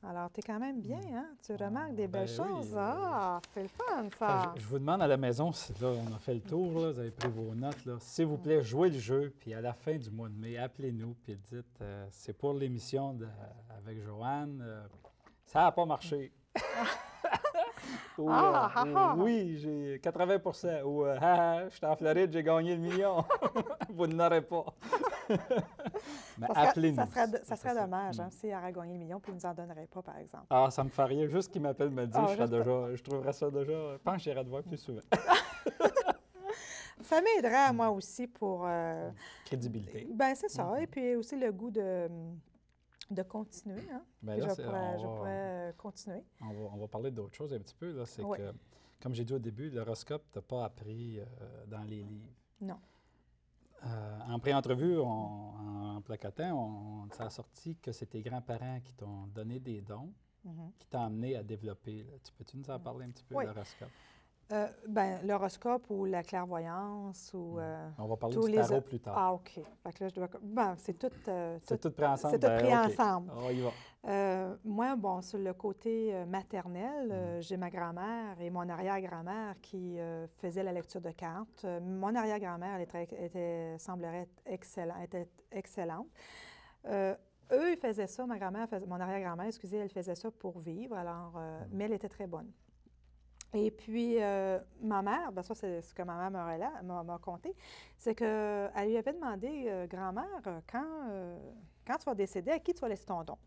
Alors, tu es quand même bien, hein? Tu remarques des belles choses. Oui. Ah, c'est le fun, ça! Je vous demande à la maison, là, on a fait le tour, là, vous avez pris vos notes. S'il vous plaît, jouez le jeu, puis à la fin du mois de mai, appelez-nous, puis dites, c'est pour l'émission avec Joanne. Ça n'a pas marché. Ou, oui, j'ai 80 %. Ou, je suis en Floride, j'ai gagné le million. Vous n'aurez pas. Mais appelez-nous. Ça serait dommage s'il aurait gagné le million puis il ne nous en donnerait pas, par exemple. Ah, ça me fait rien. Juste qu'il m'appelle me dire, je trouverais ça déjà. Je pense que j'irai te voir plus souvent. Ça m'aiderait, moi aussi, pour... crédibilité. Bien, c'est ça. Et puis aussi le goût de continuer. Hein? Bien là, je pourrais continuer. On va parler d'autre chose un petit peu. C'est que, comme j'ai dit au début, l'horoscope, tu n'as pas appris dans les livres. Non. En pré-entrevue, en placotant, ça a sorti que c'est tes grands-parents qui t'ont donné des dons, qui t'ont amené à développer. Là. Peux-tu nous en parler un petit peu de l'horoscope? Bien, l'horoscope ou la clairvoyance ou... on va parler du tarot plus tard. Ah, OK. Fait que là, je dois... Bon, c'est tout... c'est tout pris ensemble? C'est tout pris ensemble. On y va. Moi, bon, sur le côté maternel, j'ai ma grand-mère et mon arrière-grand-mère qui faisaient la lecture de cartes. Mon arrière-grand-mère, elle semblerait était excellente. Eux, ils faisaient ça, mon arrière-grand-mère, excusez, elle faisait ça pour vivre, alors, mais elle était très bonne. Et puis, ma mère, bien ça, c'est ce que ma mère m'a conté, c'est qu'elle lui avait demandé, grand-mère, quand tu vas décéder, à qui tu vas laisser ton don?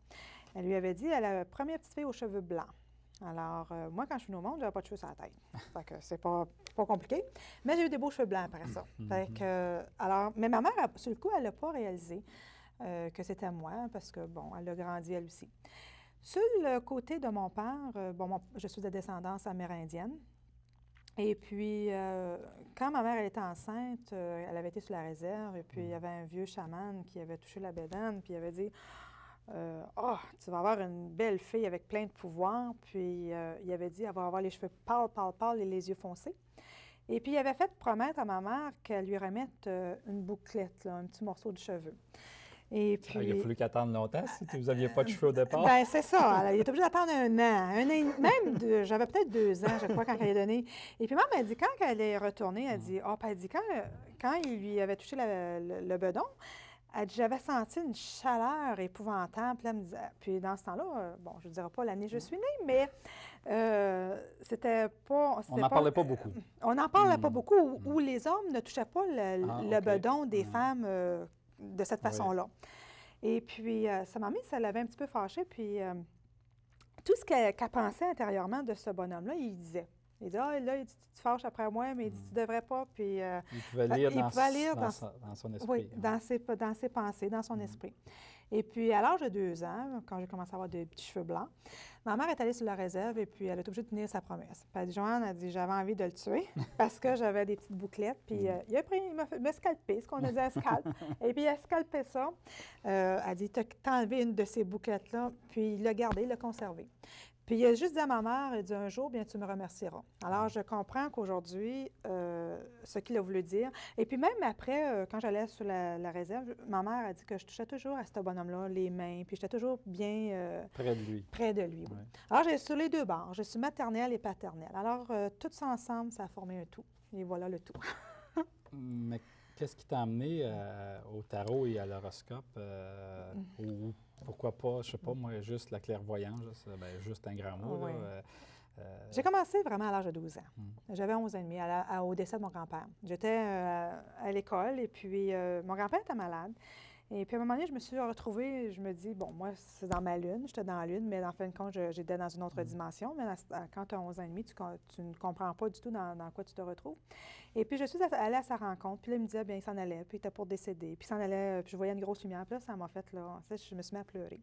Elle lui avait dit, elle a la première petite fille aux cheveux blancs. Alors, moi, quand je suis venue au monde, je n'avais pas de cheveux sur la tête. Fait que c'est pas compliqué. Mais j'ai eu des beaux cheveux blancs après ça. Fait que, alors, mais ma mère, sur le coup, elle n'a pas réalisé que c'était moi, parce que, bon, elle a grandi elle aussi. Sur le côté de mon père, je suis de descendance amérindienne. Et puis, quand ma mère elle était enceinte, elle avait été sur la réserve, et puis il y avait un vieux chaman qui avait touché la bédaine, puis il avait dit tu vas avoir une belle fille avec plein de pouvoirs. Puis, il avait dit, elle va avoir les cheveux pâles et les yeux foncés. Et puis, il avait fait promettre à ma mère qu'elle lui remette une bouclette, là, un petit morceau de cheveux. Et puis, il a fallu qu'attendre longtemps si vous n'aviez pas de cheveux au départ. Bien, c'est ça. Alors, il était obligé d'attendre un an. Même, j'avais peut-être 2 ans, je crois, quand elle est donnée. Et puis, maman m'a dit, quand elle est retournée, elle dit, elle dit, quand il lui avait touché le bedon, Elle dit, j'avais senti une chaleur épouvantable. Puis, elle me disait, puis dans ce temps-là, bon, je ne dirais pas l'année où je suis née, mais c'était pas... On n'en parlait pas beaucoup. On n'en parlait pas beaucoup, où les hommes ne touchaient pas le OK. bedon des femmes de cette Oui. façon-là. Et puis, ça m'a mis, ça l'avait un petit peu fâchée. Puis, tout ce qu'elle pensait intérieurement de ce bonhomme-là, il disait. Il dit, ah, là, il dit, tu te fâches après moi, mais il dit, tu ne devrais pas. Puis, Il pouvait lire, dans son esprit. oui, dans ses pensées, dans son esprit. Et puis, à l'âge de 2 ans, quand j'ai commencé à avoir des petits cheveux blancs, ma mère est allée sur la réserve et puis elle est obligée de tenir sa promesse. Puis elle dit, Joanne a dit, j'avais envie de le tuer parce que j'avais des petites bouclettes. Puis il m'a scalpé, ce qu'on a dit à scalp. Et puis il a scalpé ça. Elle dit, t'as enlevé une de ces bouclettes-là, puis il l'a gardé, il l'a conservé. Puis il a juste dit à ma mère, il dit, un jour, bien, tu me remercieras. Alors, je comprends qu'aujourd'hui, ce qu'il a voulu dire. Et puis même après, quand j'allais sur la réserve, ma mère a dit que je touchais toujours à ce bonhomme-là, les mains, puis j'étais toujours bien... près de lui. Près de lui, oui. Ouais. Alors, j'ai sur les deux bords, je suis maternelle et paternelle. Alors, tout ça ensemble, ça a formé un tout. Et voilà le tout. Mais qu'est-ce qui t'a amené au tarot et à l'horoscope? Ou pourquoi pas, je ne sais pas, moi, juste la clairvoyance, juste un grand mot. Oui. Là, J'ai commencé vraiment à l'âge de 12 ans. J'avais 11 ans et demi au décès de mon grand-père. J'étais à l'école et puis mon grand-père était malade. Et puis à un moment donné, je me suis retrouvée, je me dis, bon, moi, c'est dans ma lune, j'étais dans la lune, mais en fin de compte, j'étais dans une autre dimension. Mais quand tu as 11 ans et demi, tu ne comprends pas du tout dans quoi tu te retrouves. Et puis je suis allée à sa rencontre, puis là, il me disait, bien, il s'en allait, puis il était pour décéder, puis il s'en allait, puis je voyais une grosse lumière, puis là, ça m'a fait, là, je me suis mis à pleurer.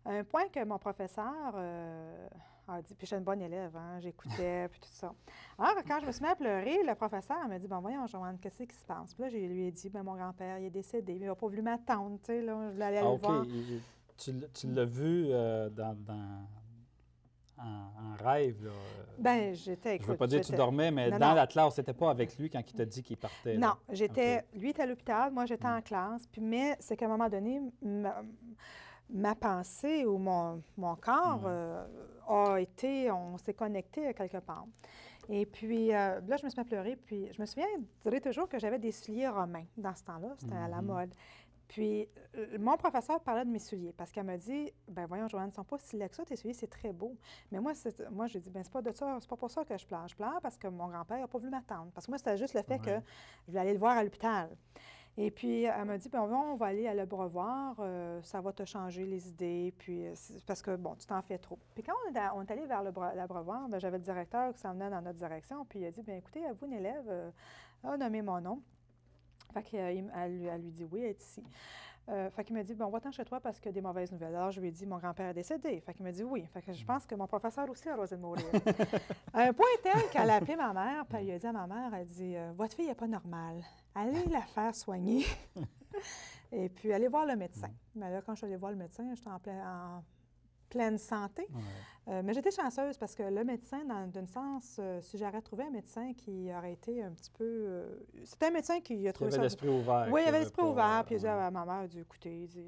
Un point que mon professeur a dit, puis j'étais une bonne élève, hein, j'écoutais, puis tout ça. Alors, quand je me suis mis à pleurer, le professeur m'a dit, bon, voyons, Joanne, qu'est-ce qui se passe? Puis là, je lui ai dit, bien, mon grand-père, il est décédé, mais il n'a pas voulu m'attendre, tu sais, là, je voulais aller le voir. Tu l'as vu en rêve, là? Bien, j'étais, écoute, je ne veux pas dire que tu dormais, mais dans la classe, c'était pas avec lui quand il t'a dit qu'il partait? Non, là. Lui était à l'hôpital, moi, j'étais en classe, puis, mais c'est qu'à un moment donné, ma pensée ou mon corps on s'est connecté quelque part. Et puis, là, je me suis mis à pleurer, puis je me souviens, je dirais toujours que j'avais des souliers romains dans ce temps-là, c'était à la mode. Puis, mon professeur parlait de mes souliers parce qu'elle m'a dit, ben voyons, Joanne, ils ne sont pas si laids que ça, tes souliers, c'est très beau. Mais moi, j'ai dit, ben c'est pas de ça, c'est pas pour ça que je pleure. Je pleure parce que mon grand-père n'a pas voulu m'attendre. Parce que moi, c'était juste le fait que je voulais aller le voir à l'hôpital. Et puis, elle m'a dit, ben on va aller à l'abreuvoir, ça va te changer les idées, puis parce que, bon, tu t'en fais trop. Puis quand on est allé vers l'abreuvoir, ben, j'avais le directeur qui s'en venait dans notre direction, puis il a dit, bien écoutez, vous, une élève, a nommé mon nom. Fait qu'elle lui dit, oui, elle est ici. Fait qu'il m'a dit, bon, va-t'en chez toi parce qu'il y a des mauvaises nouvelles. Alors, je lui ai dit, mon grand-père est décédé. Fait qu'il m'a dit, oui. Fait que je pense que mon professeur aussi a osé de mourir. Un point tel qu'elle a appelé ma mère, puis elle a dit à ma mère, elle dit, votre fille n'est pas normale. Allez la faire soigner. Et puis, allez voir le médecin. Mais là, quand je suis allée voir le médecin, j'étais en pleine santé. Mais j'étais chanceuse parce que le médecin, d'un sens, si j'aurais trouvé un médecin qui aurait été un petit peu... c'était un médecin qui a trouvé ça... Il avait l'esprit ouvert. Oui, il avait l'esprit ouvert. Puis il dit à ma mère, il dit, écoutez, tu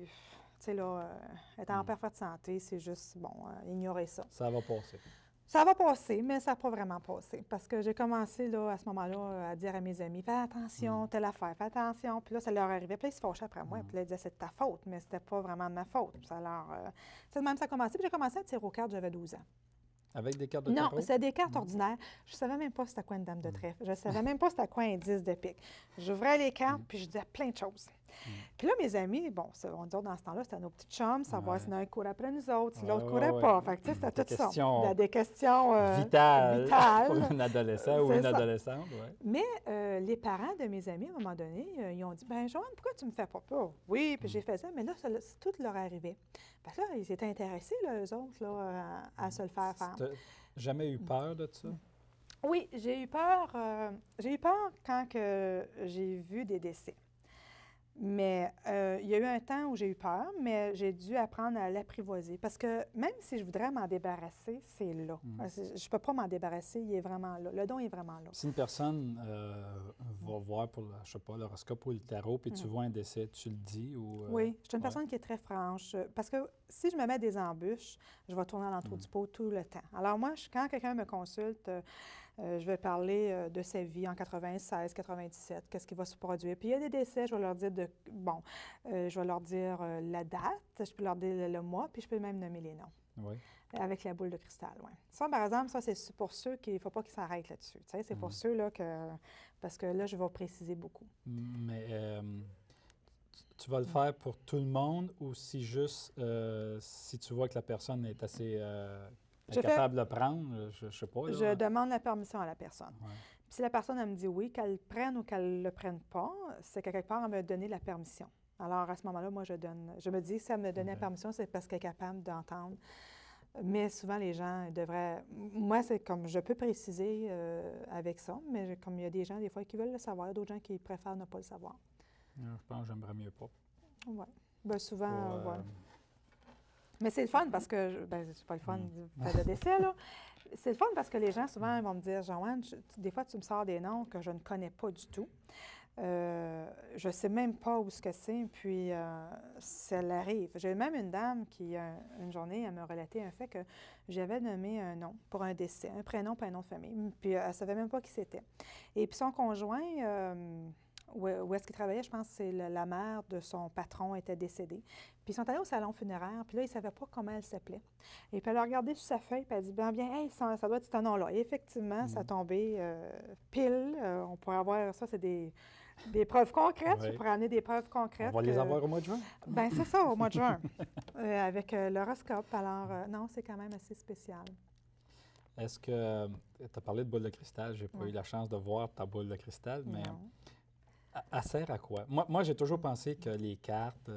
sais, là, elle est en parfaite santé, c'est juste, bon, ignorer ça. Ça va passer. Ça va passer, mais ça n'a pas vraiment passé. Parce que j'ai commencé, là, à ce moment-là, à dire à mes amis, fais attention, telle affaire, fais attention. Puis là, ça leur arrivait. Puis là, ils se fâchaient après moi. Puis là, ils disaient, c'est de ta faute, mais c'était pas vraiment de ma faute. Puis ça leur... c'est de même ça a commencé. Puis j'ai commencé à tirer aux cartes, j'avais 12 ans. Avec des cartes de tarot? Non, c'était des cartes ordinaires. Je ne savais même pas c'était quoi une dame de trèfle. Je ne savais même pas c'était quoi un 10 de pique. J'ouvrais les cartes, puis je disais plein de choses. Puis là, mes amis, bon, on dit dans ce temps-là, c'était nos petites chums, savoir si l'un courait après nous autres, si l'autre courait pas. Fait que, tu sais, c'était tout ça. Des questions vitales pour un adolescent ou une adolescente. Ouais. Mais les parents de mes amis, à un moment donné, ils ont dit, ben Joanne, pourquoi tu me fais pas peur? Oui, puis j'ai fait ça, mais là, tout leur arrivait. Parce que là, ils étaient intéressés, là, eux autres, là, à se le faire faire. Jamais eu peur de ça? Oui, j'ai eu peur. J'ai eu peur quand j'ai vu des décès. Mais il y a eu un temps où j'ai eu peur, mais j'ai dû apprendre à l'apprivoiser. Parce que même si je voudrais m'en débarrasser, c'est là. Je ne peux pas m'en débarrasser, il est vraiment là. Le don est vraiment là. Si une personne va voir pour, je sais pas, l'horoscope ou le tarot, puis tu vois un décès, tu le dis ou... Oui, je suis une personne qui est très franche. Parce que si je me mets des embûches, je vais tourner à l'entour du pot tout le temps. Alors moi, quand quelqu'un me consulte... Je vais parler de sa vie en 96, 97, qu'est-ce qui va se produire. Puis il y a des décès, je vais leur dire je vais leur dire la date, je peux leur dire le mois, puis je peux même nommer les noms. Oui. Avec la boule de cristal, oui. Ça, par exemple, ça, c'est pour ceux qui... Il ne faut pas qu'ils s'arrêtent là-dessus. Tu sais, c'est pour ceux là que... Parce que là, je vais préciser beaucoup. Mais tu vas le faire pour tout le monde ou si juste si tu vois que la personne est assez capable de le prendre, je ne sais pas. Là. Je demande la permission à la personne. Ouais. Puis si la personne, elle me dit oui, qu'elle le prenne ou qu'elle ne le prenne pas, c'est qu'à quelque part, elle m'a donné la permission. Alors, à ce moment-là, moi, je me dis, si elle me donnait la permission, c'est parce qu'elle est capable d'entendre. Mais souvent, les gens devraient... Moi, c'est comme, je peux préciser avec ça, mais comme il y a des gens, des fois, qui veulent le savoir, il y a d'autres gens qui préfèrent ne pas le savoir. Je pense que j'aimerais mieux pas. Oui. Bien souvent, oui. Mais c'est le fun parce que... c'est pas le fun de faire le décès, là. C'est le fun parce que les gens, souvent, ils vont me dire, Joanne, des fois, tu me sors des noms que je ne connais pas du tout. Je ne sais même pas où ce que c'est, puis ça l'arrive. J'ai même une dame qui, une journée, elle m'a relaté un fait que j'avais nommé un nom pour un décès, un prénom puis un nom de famille, puis elle ne savait même pas qui c'était. Et puis son conjoint, où est-ce qu'il travaillait, je pense que c'est la mère de son patron était décédée. Puis ils sont allés au salon funéraire, puis là, ils ne savaient pas comment elle s'appelait. Et puis elle a regardé sur sa feuille, puis elle a dit, bien, hey, ça doit être ce nom-là. Et effectivement, ça a tombé pile. On pourrait avoir ça, c'est des preuves concrètes. Je pourrais amener des preuves concrètes. On va les avoir au mois de juin? Bien, c'est ça, au mois de juin, avec l'horoscope. Alors, non, c'est quand même assez spécial. Est-ce que... tu as parlé de boule de cristal. Je n'ai pas eu la chance de voir ta boule de cristal, mais elle sert à quoi? Moi j'ai toujours pensé que les cartes,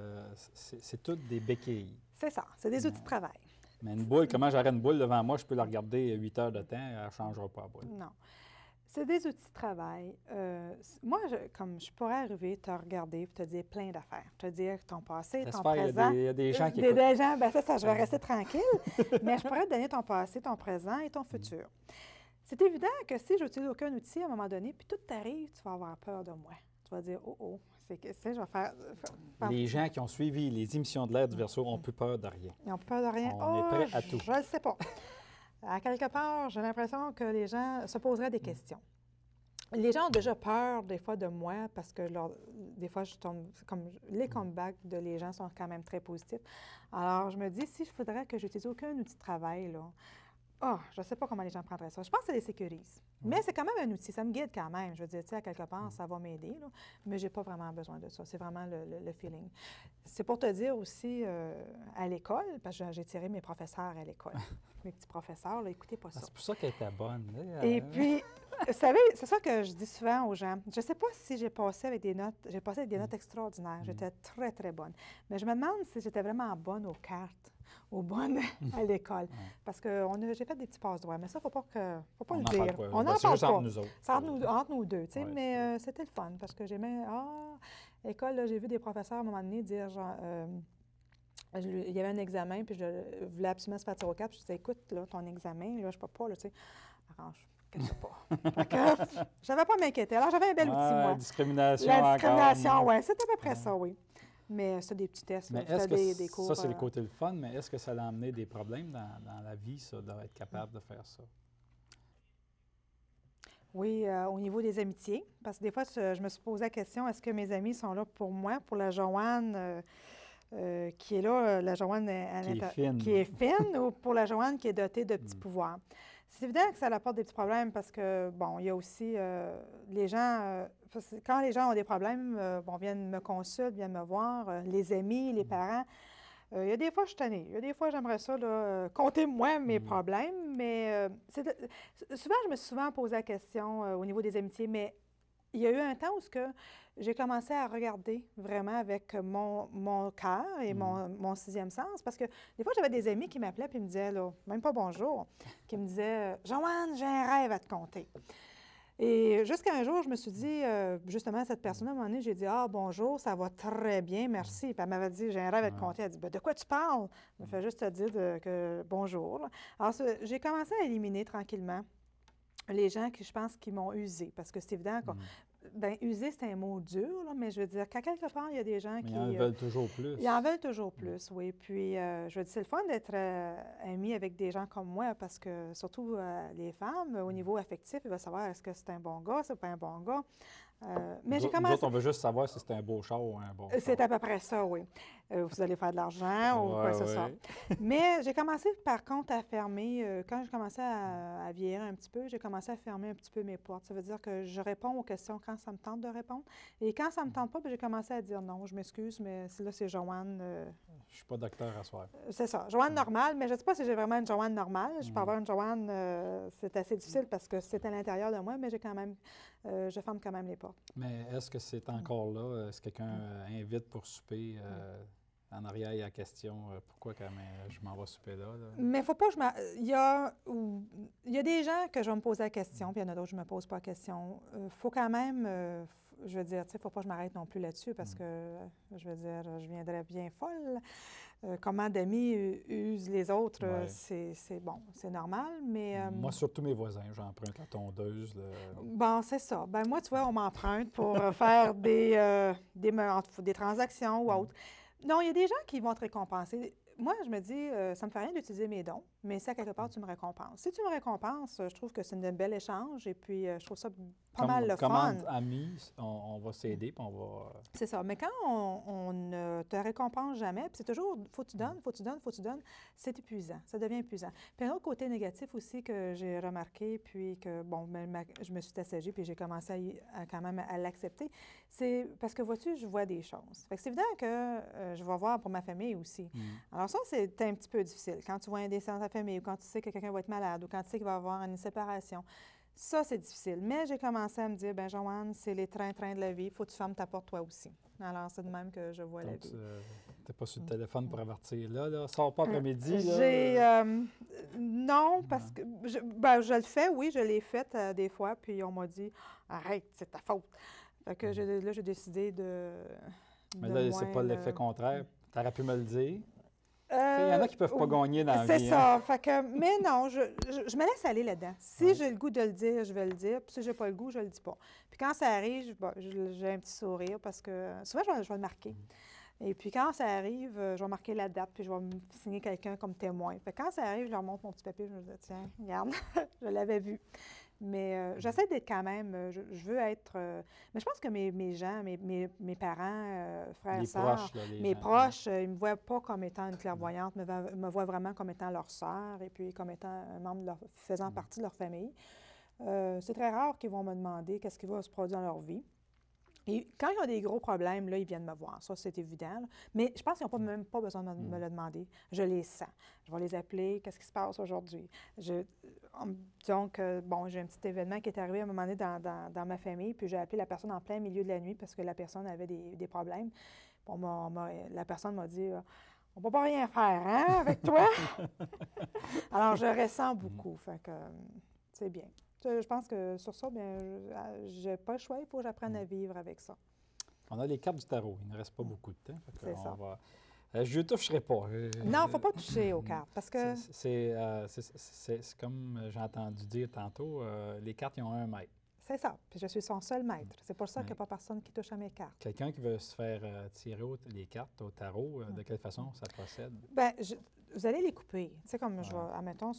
c'est toutes des béquilles. C'est ça, c'est des outils de travail. Mais une boule, comment j'aurais une boule devant moi, je peux la regarder 8 heures de temps, elle ne changera pas la boule. Non. C'est des outils de travail. Moi, comme je pourrais arriver, te regarder et te dire plein d'affaires. Te dire ton passé, ton présent. Il y a des gens qui écoutent. Des gens, bien ça, je vais rester tranquille. Mais je pourrais te donner ton passé, ton présent et ton futur. C'est évident que si je n'utilise aucun outil à un moment donné, puis tout t'arrive, tu vas avoir peur de moi. Tu vas dire, c'est que je vais faire... Les gens qui ont suivi les émissions de l'Air du Verseau ont plus peur de rien. Ils n'ont plus peur de rien. On est prêt à tout. Je ne le sais pas. À quelque part, j'ai l'impression que les gens se poseraient des questions. Les gens ont déjà peur, des fois, de moi, parce que des fois, je tombe... les comebacks de les gens sont quand même très positifs. Alors, je me dis, si je voudrais que j'utilise aucun outil de travail, là, je ne sais pas comment les gens prendraient ça. Je pense que ça les sécurise. Mais c'est quand même un outil. Ça me guide quand même. Je veux dire, tu sais, à quelque part, ça va m'aider, là, mais je n'ai pas vraiment besoin de ça. C'est vraiment le feeling. C'est pour te dire aussi, à l'école, parce que j'ai tiré mes professeurs à l'école. Mes petits professeurs, là, écoutez pas ça. C'est pour ça qu'elle était bonne. Et puis, vous savez, c'est ça que je dis souvent aux gens. Je ne sais pas si j'ai passé avec des notes. J'ai passé avec des notes extraordinaires. J'étais très, très bonne. Mais je me demande si j'étais vraiment bonne aux cartes, aux bonnes à l'école. Parce que j'ai fait des petits passe-droits. Mais ça, il ne faut pas le dire. On n'en parle pas. Nous autres. C'est entre nous deux. Tu sais, mais c'était le fun parce que j'aimais... école, là, j'ai vu des professeurs à un moment donné dire genre... il y avait un examen, puis je voulais absolument se faire tirer au cap. Je disais, écoute, là, ton examen, là, je ne peux pas, là, tu sais. Arrange, je ne sais pas. Je n'avais pas à m'inquiéter. Alors, j'avais un bel outil, moi. Discrimination La discrimination, oui. C'est à peu près ça, oui. Mais c'est des petits tests, mais des cours. Ça, c'est le côté le fun, mais est-ce que ça a amené des problèmes dans la vie, ça, d'être capable de faire ça? Oui, au niveau des amitiés. Parce que des fois, je me suis posé la question, est-ce que mes amis sont là pour moi, pour la Joanne qui est là, la Joanne qui est fine, ou pour la Joanne qui est dotée de petits pouvoirs? C'est évident que ça apporte des petits problèmes parce que, bon, il y a aussi les gens, quand les gens ont des problèmes, viennent me consulter, viennent me voir, les amis, les parents. Il y a des fois, je suis tannée. Il y a des fois, j'aimerais ça, compter moi mes problèmes, mais souvent, je me suis souvent posé la question au niveau des amitiés, mais il y a eu un temps où j'ai commencé à regarder vraiment avec mon cœur et mon sixième sens, parce que des fois, j'avais des amis qui m'appelaient et me disaient, là, même pas bonjour, qui me disaient, Joanne, j'ai un rêve à te conter. Et jusqu'à un jour, je me suis dit, justement, à cette personne, à un moment donné, j'ai dit, bonjour, ça va très bien, merci. Puis elle m'avait dit, j'ai un rêve à te conter. Elle dit, de quoi tu parles? Elle me fait juste te dire que bonjour. Alors, j'ai commencé à éliminer tranquillement les gens qui, je pense, qui m'ont usé, parce que c'est évident bien, user, c'est un mot dur, là, mais je veux dire qu'à quelque part, il y a des gens Mais qui... ils en veulent toujours plus. Ils en veulent toujours plus, oui. Puis, je veux dire, c'est le fun d'être ami avec des gens comme moi parce que, surtout les femmes, au niveau affectif, ils veulent savoir est-ce que c'est un bon gars, c'est pas un bon gars. Mais j'ai Nous commencé... autres, on veut juste savoir si c'est un beau char ou un bon char. C'est à peu près ça, oui. Vous allez faire de l'argent ou quoi que ce soit. Mais j'ai commencé, par contre, à fermer, quand j'ai commencé à vieillir un petit peu, j'ai commencé à fermer un petit peu mes portes. Ça veut dire que je réponds aux questions quand ça me tente de répondre. Et quand ça ne me tente pas, bien, j'ai commencé à dire non, je m'excuse, mais là, c'est Joanne. Je ne suis pas docteur à soir. C'est ça, Joanne normale, mais je ne sais pas si j'ai vraiment une Joanne normale. Je peux avoir une Joanne, c'est assez difficile parce que c'est à l'intérieur de moi, mais j'ai quand même, je ferme quand même les portes. Mais est-ce que c'est encore là? Est-ce que quelqu'un invite pour souper? En arrière, il y a la question pourquoi quand même, je m'en vais souper là? Mais il ne faut pas que il y a des gens que je vais me poser la question, puis il y en a d'autres que je ne me pose pas la question. Il faut quand même, je veux dire, il ne faut pas que je m'arrête non plus là-dessus parce que, je veux dire, je viendrais bien folle. Comment d'amis usent les autres, c'est bon, c'est normal, mais... Moi, surtout mes voisins, j'emprunte la tondeuse. Bon, c'est ça. Ben moi, tu vois, on m'emprunte pour faire des transactions ou autres. Non, il y a des gens qui vont te récompenser. Moi, je me dis, ça ne me fait rien d'utiliser mes dons, mais si à quelque part, tu me récompenses. Si tu me récompenses, je trouve que c'est un bel échange et puis je trouve ça pas mal le fun. Comme amis, on va s'aider puis on va... C'est ça. Mais quand on ne te récompense jamais, puis c'est toujours faut que tu donnes, faut que tu donnes, faut que tu donnes, c'est épuisant. Ça devient épuisant. Puis un autre côté négatif aussi que j'ai remarqué, puis que, bon, je me suis assagée, puis j'ai commencé quand même à l'accepter, c'est parce que, vois-tu, je vois des choses. Fait que c'est évident que je vais voir pour ma famille aussi. Alors ça, c'est un petit peu difficile. Quand tu vois un décès dans ta famille, ou quand tu sais que quelqu'un va être malade, ou quand tu sais qu'il va y avoir une séparation, ça, c'est difficile. Mais j'ai commencé à me dire, bien, Joanne, c'est les trains-trains de la vie. Il faut que tu fermes ta porte toi aussi. Alors, c'est de même que je vois la vie. Tu n'es pas sur le téléphone pour avertir. Là, sors pas après-midi. Non, parce que je le fais, oui, je l'ai fait des fois, puis on m'a dit, arrête, c'est ta faute. Fait que là, j'ai décidé de... Mais là, c'est pas l'effet contraire. Tu aurais pu me le dire. Il y en a qui ne peuvent pas gagner dans la vie. C'est ça. Fait que, mais non, je me laisse aller là-dedans. Si j'ai le goût de le dire, je vais le dire. Puis si je n'ai pas le goût, je ne le dis pas. Puis quand ça arrive, j'ai un petit sourire parce que souvent, je vais le marquer. Et puis quand ça arrive, je vais marquer la date puis je vais me signer quelqu'un comme témoin. Fait que quand ça arrive, je leur montre mon petit papier, je me dis, tiens, regarde, je l'avais vu. Mais j'essaie d'être quand même, je veux être... mais je pense que mes gens, mes parents, frères, sœurs, mes proches, ils ne me voient pas comme étant une clairvoyante, me voient vraiment comme étant leur sœur et puis comme étant un membre faisant partie de leur famille. C'est très rare qu'ils vont me demander qu'est-ce qui va se produire dans leur vie. Et quand ils ont des gros problèmes, là, ils viennent me voir. Ça, c'est évident. Là. Mais je pense qu'ils n'ont même pas besoin de me le demander. Je les sens. Je vais les appeler. Qu'est-ce qui se passe aujourd'hui? Donc, bon, j'ai un petit événement qui est arrivé à un moment donné dans ma famille, puis j'ai appelé la personne en plein milieu de la nuit parce que la personne avait des problèmes. Bon, la personne m'a dit, on ne peut pas rien faire, hein, avec toi? Alors, je ressens beaucoup. Fait que c'est bien. Je pense que sur ça, bien, je n'ai pas le choix. Il faut que j'apprenne à vivre avec ça. On a les cartes du tarot. Il ne reste pas beaucoup de temps. C'est ça. Je ne toucherai pas. Non, il ne faut pas toucher aux cartes parce que... C'est comme j'ai entendu dire tantôt, les cartes, ils ont un maître. C'est ça. Puis je suis son seul maître. C'est pour ça qu'il n'y a pas personne qui touche à mes cartes. Quelqu'un qui veut se faire tirer les cartes au tarot, de quelle façon ça procède? Bien, vous allez les couper. Tu sais, comme je vais, admettons,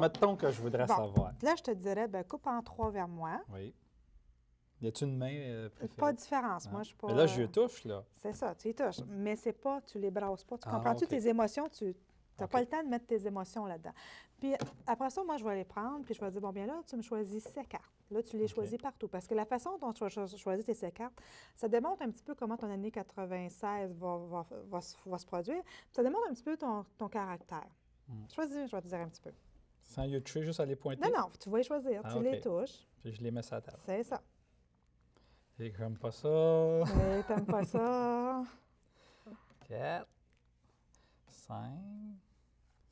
mettons que je voudrais savoir. Là, je te dirais, bien, coupe en 3 vers moi. Oui. Y a-t-il une main préférée? Pas de différence. Moi, je suis pas... Mais là, je touche, là. C'est ça, tu y touches. Mais c'est pas, tu les brasses pas. Tu comprends-tu tes émotions? Tu n'as pas le temps de mettre tes émotions là-dedans. Puis après ça, moi, je vais les prendre, puis je vais dire, bon, bien là, tu me choisis 7 cartes. Là, tu les choisis partout. Parce que la façon dont tu vas choisir tes 7 cartes, ça démontre un petit peu comment ton année 96 va se produire. Puis ça démontre un petit peu ton caractère. Choisis, je vais te dire un petit peu. Sans lieu de toucher, juste à les pointer? Non, tu vas les choisir. Tu les touches. Puis je les mets sur la table. C'est ça. Et j'aime pas ça. Et t'aimes pas ça. 4, 5,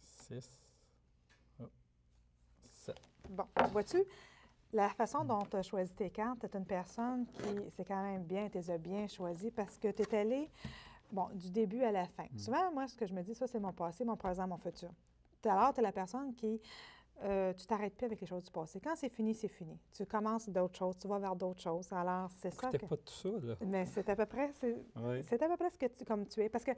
6, 7. Bon, vois-tu, la façon dont tu as choisi tes cartes, tu es une personne qui, c'est quand même bien, tu les as bien choisies parce que tu es allé, bon, du début à la fin. Souvent, moi, ce que je me dis, ça, c'est mon passé, mon présent, mon futur. Alors, tu es la personne qui tu t'arrêtes plus avec les choses du passé. Quand c'est fini, c'est fini. Tu commences d'autres choses, tu vas vers d'autres choses. Alors, c'est ça C'était que... pas tout ça, là. Mais c'est à peu près, Oui. c'est à peu près ce que tu, comme tu es. Parce que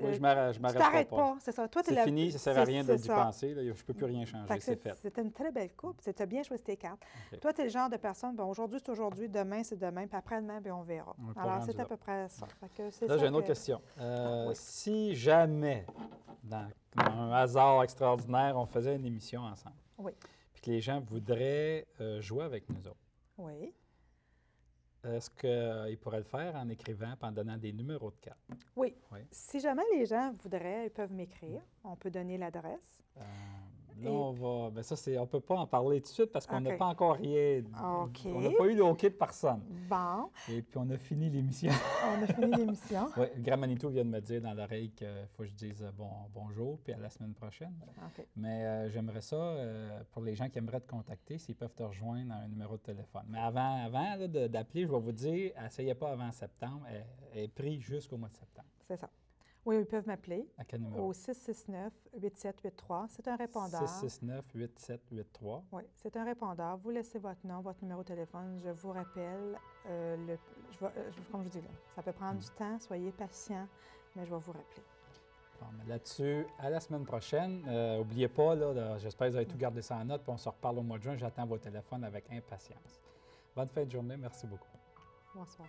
Oui, je tu m'arrêterai t'arrêtes pas. pas, c'est ça. Toi, C'est fini, ça ne sert à rien d'y ça. penser. Là. Je ne peux plus rien changer, Fait que c'est fait. c'était une très belle coupe. Tu as bien choisi tes cartes. OK. Toi, tu es le genre de personne, bon, aujourd'hui, c'est aujourd'hui, demain, c'est demain, puis après-demain, bien, on verra. On est pas Alors, rendu c'est à là. peu près ça. Fait que c'est Là, ça j'ai une autre que- question. oui. Si jamais, dans un hasard extraordinaire, on faisait une émission ensemble, Oui. puis que les gens voudraient jouer avec nous autres, Oui. est-ce qu'ils pourraient le faire en écrivant et en donnant des numéros de cartes? Oui. Oui. Si jamais les gens voudraient, ils peuvent m'écrire. On peut donner l'adresse. Là, Et- on va. Ben ça, on ne peut pas en parler tout de suite parce qu'on n'a OK. pas encore rien. OK. On n'a pas eu de OK de personne. Bon, Et puis, on a fini l'émission. on a fini l'émission. Oui, le grand Manitou vient de me dire dans l'oreille qu'il faut que je dise bonjour, puis à la semaine prochaine. OK. Mais j'aimerais ça, pour les gens qui aimeraient te contacter, s'ils peuvent te rejoindre à un numéro de téléphone. Mais avant là, d'appeler, je vais vous dire, essayez pas avant septembre, elle est prise jusqu'au mois de septembre. C'est ça. Oui, ils peuvent m'appeler À quel numéro? au 669-8783. C'est un répondeur. 669-8783. Oui, c'est un répondeur. Vous laissez votre nom, votre numéro de téléphone. Je vous rappelle, comme je dis là, ça peut prendre du temps. Soyez patient, mais je vais vous rappeler. Bon, mais là-dessus, à la semaine prochaine. N'oubliez pas, là, j'espère que vous avez tout gardé ça en note, puis on se reparle au mois de juin. J'attends vos téléphones avec impatience. Bonne fin de journée. Merci beaucoup. Bonsoir.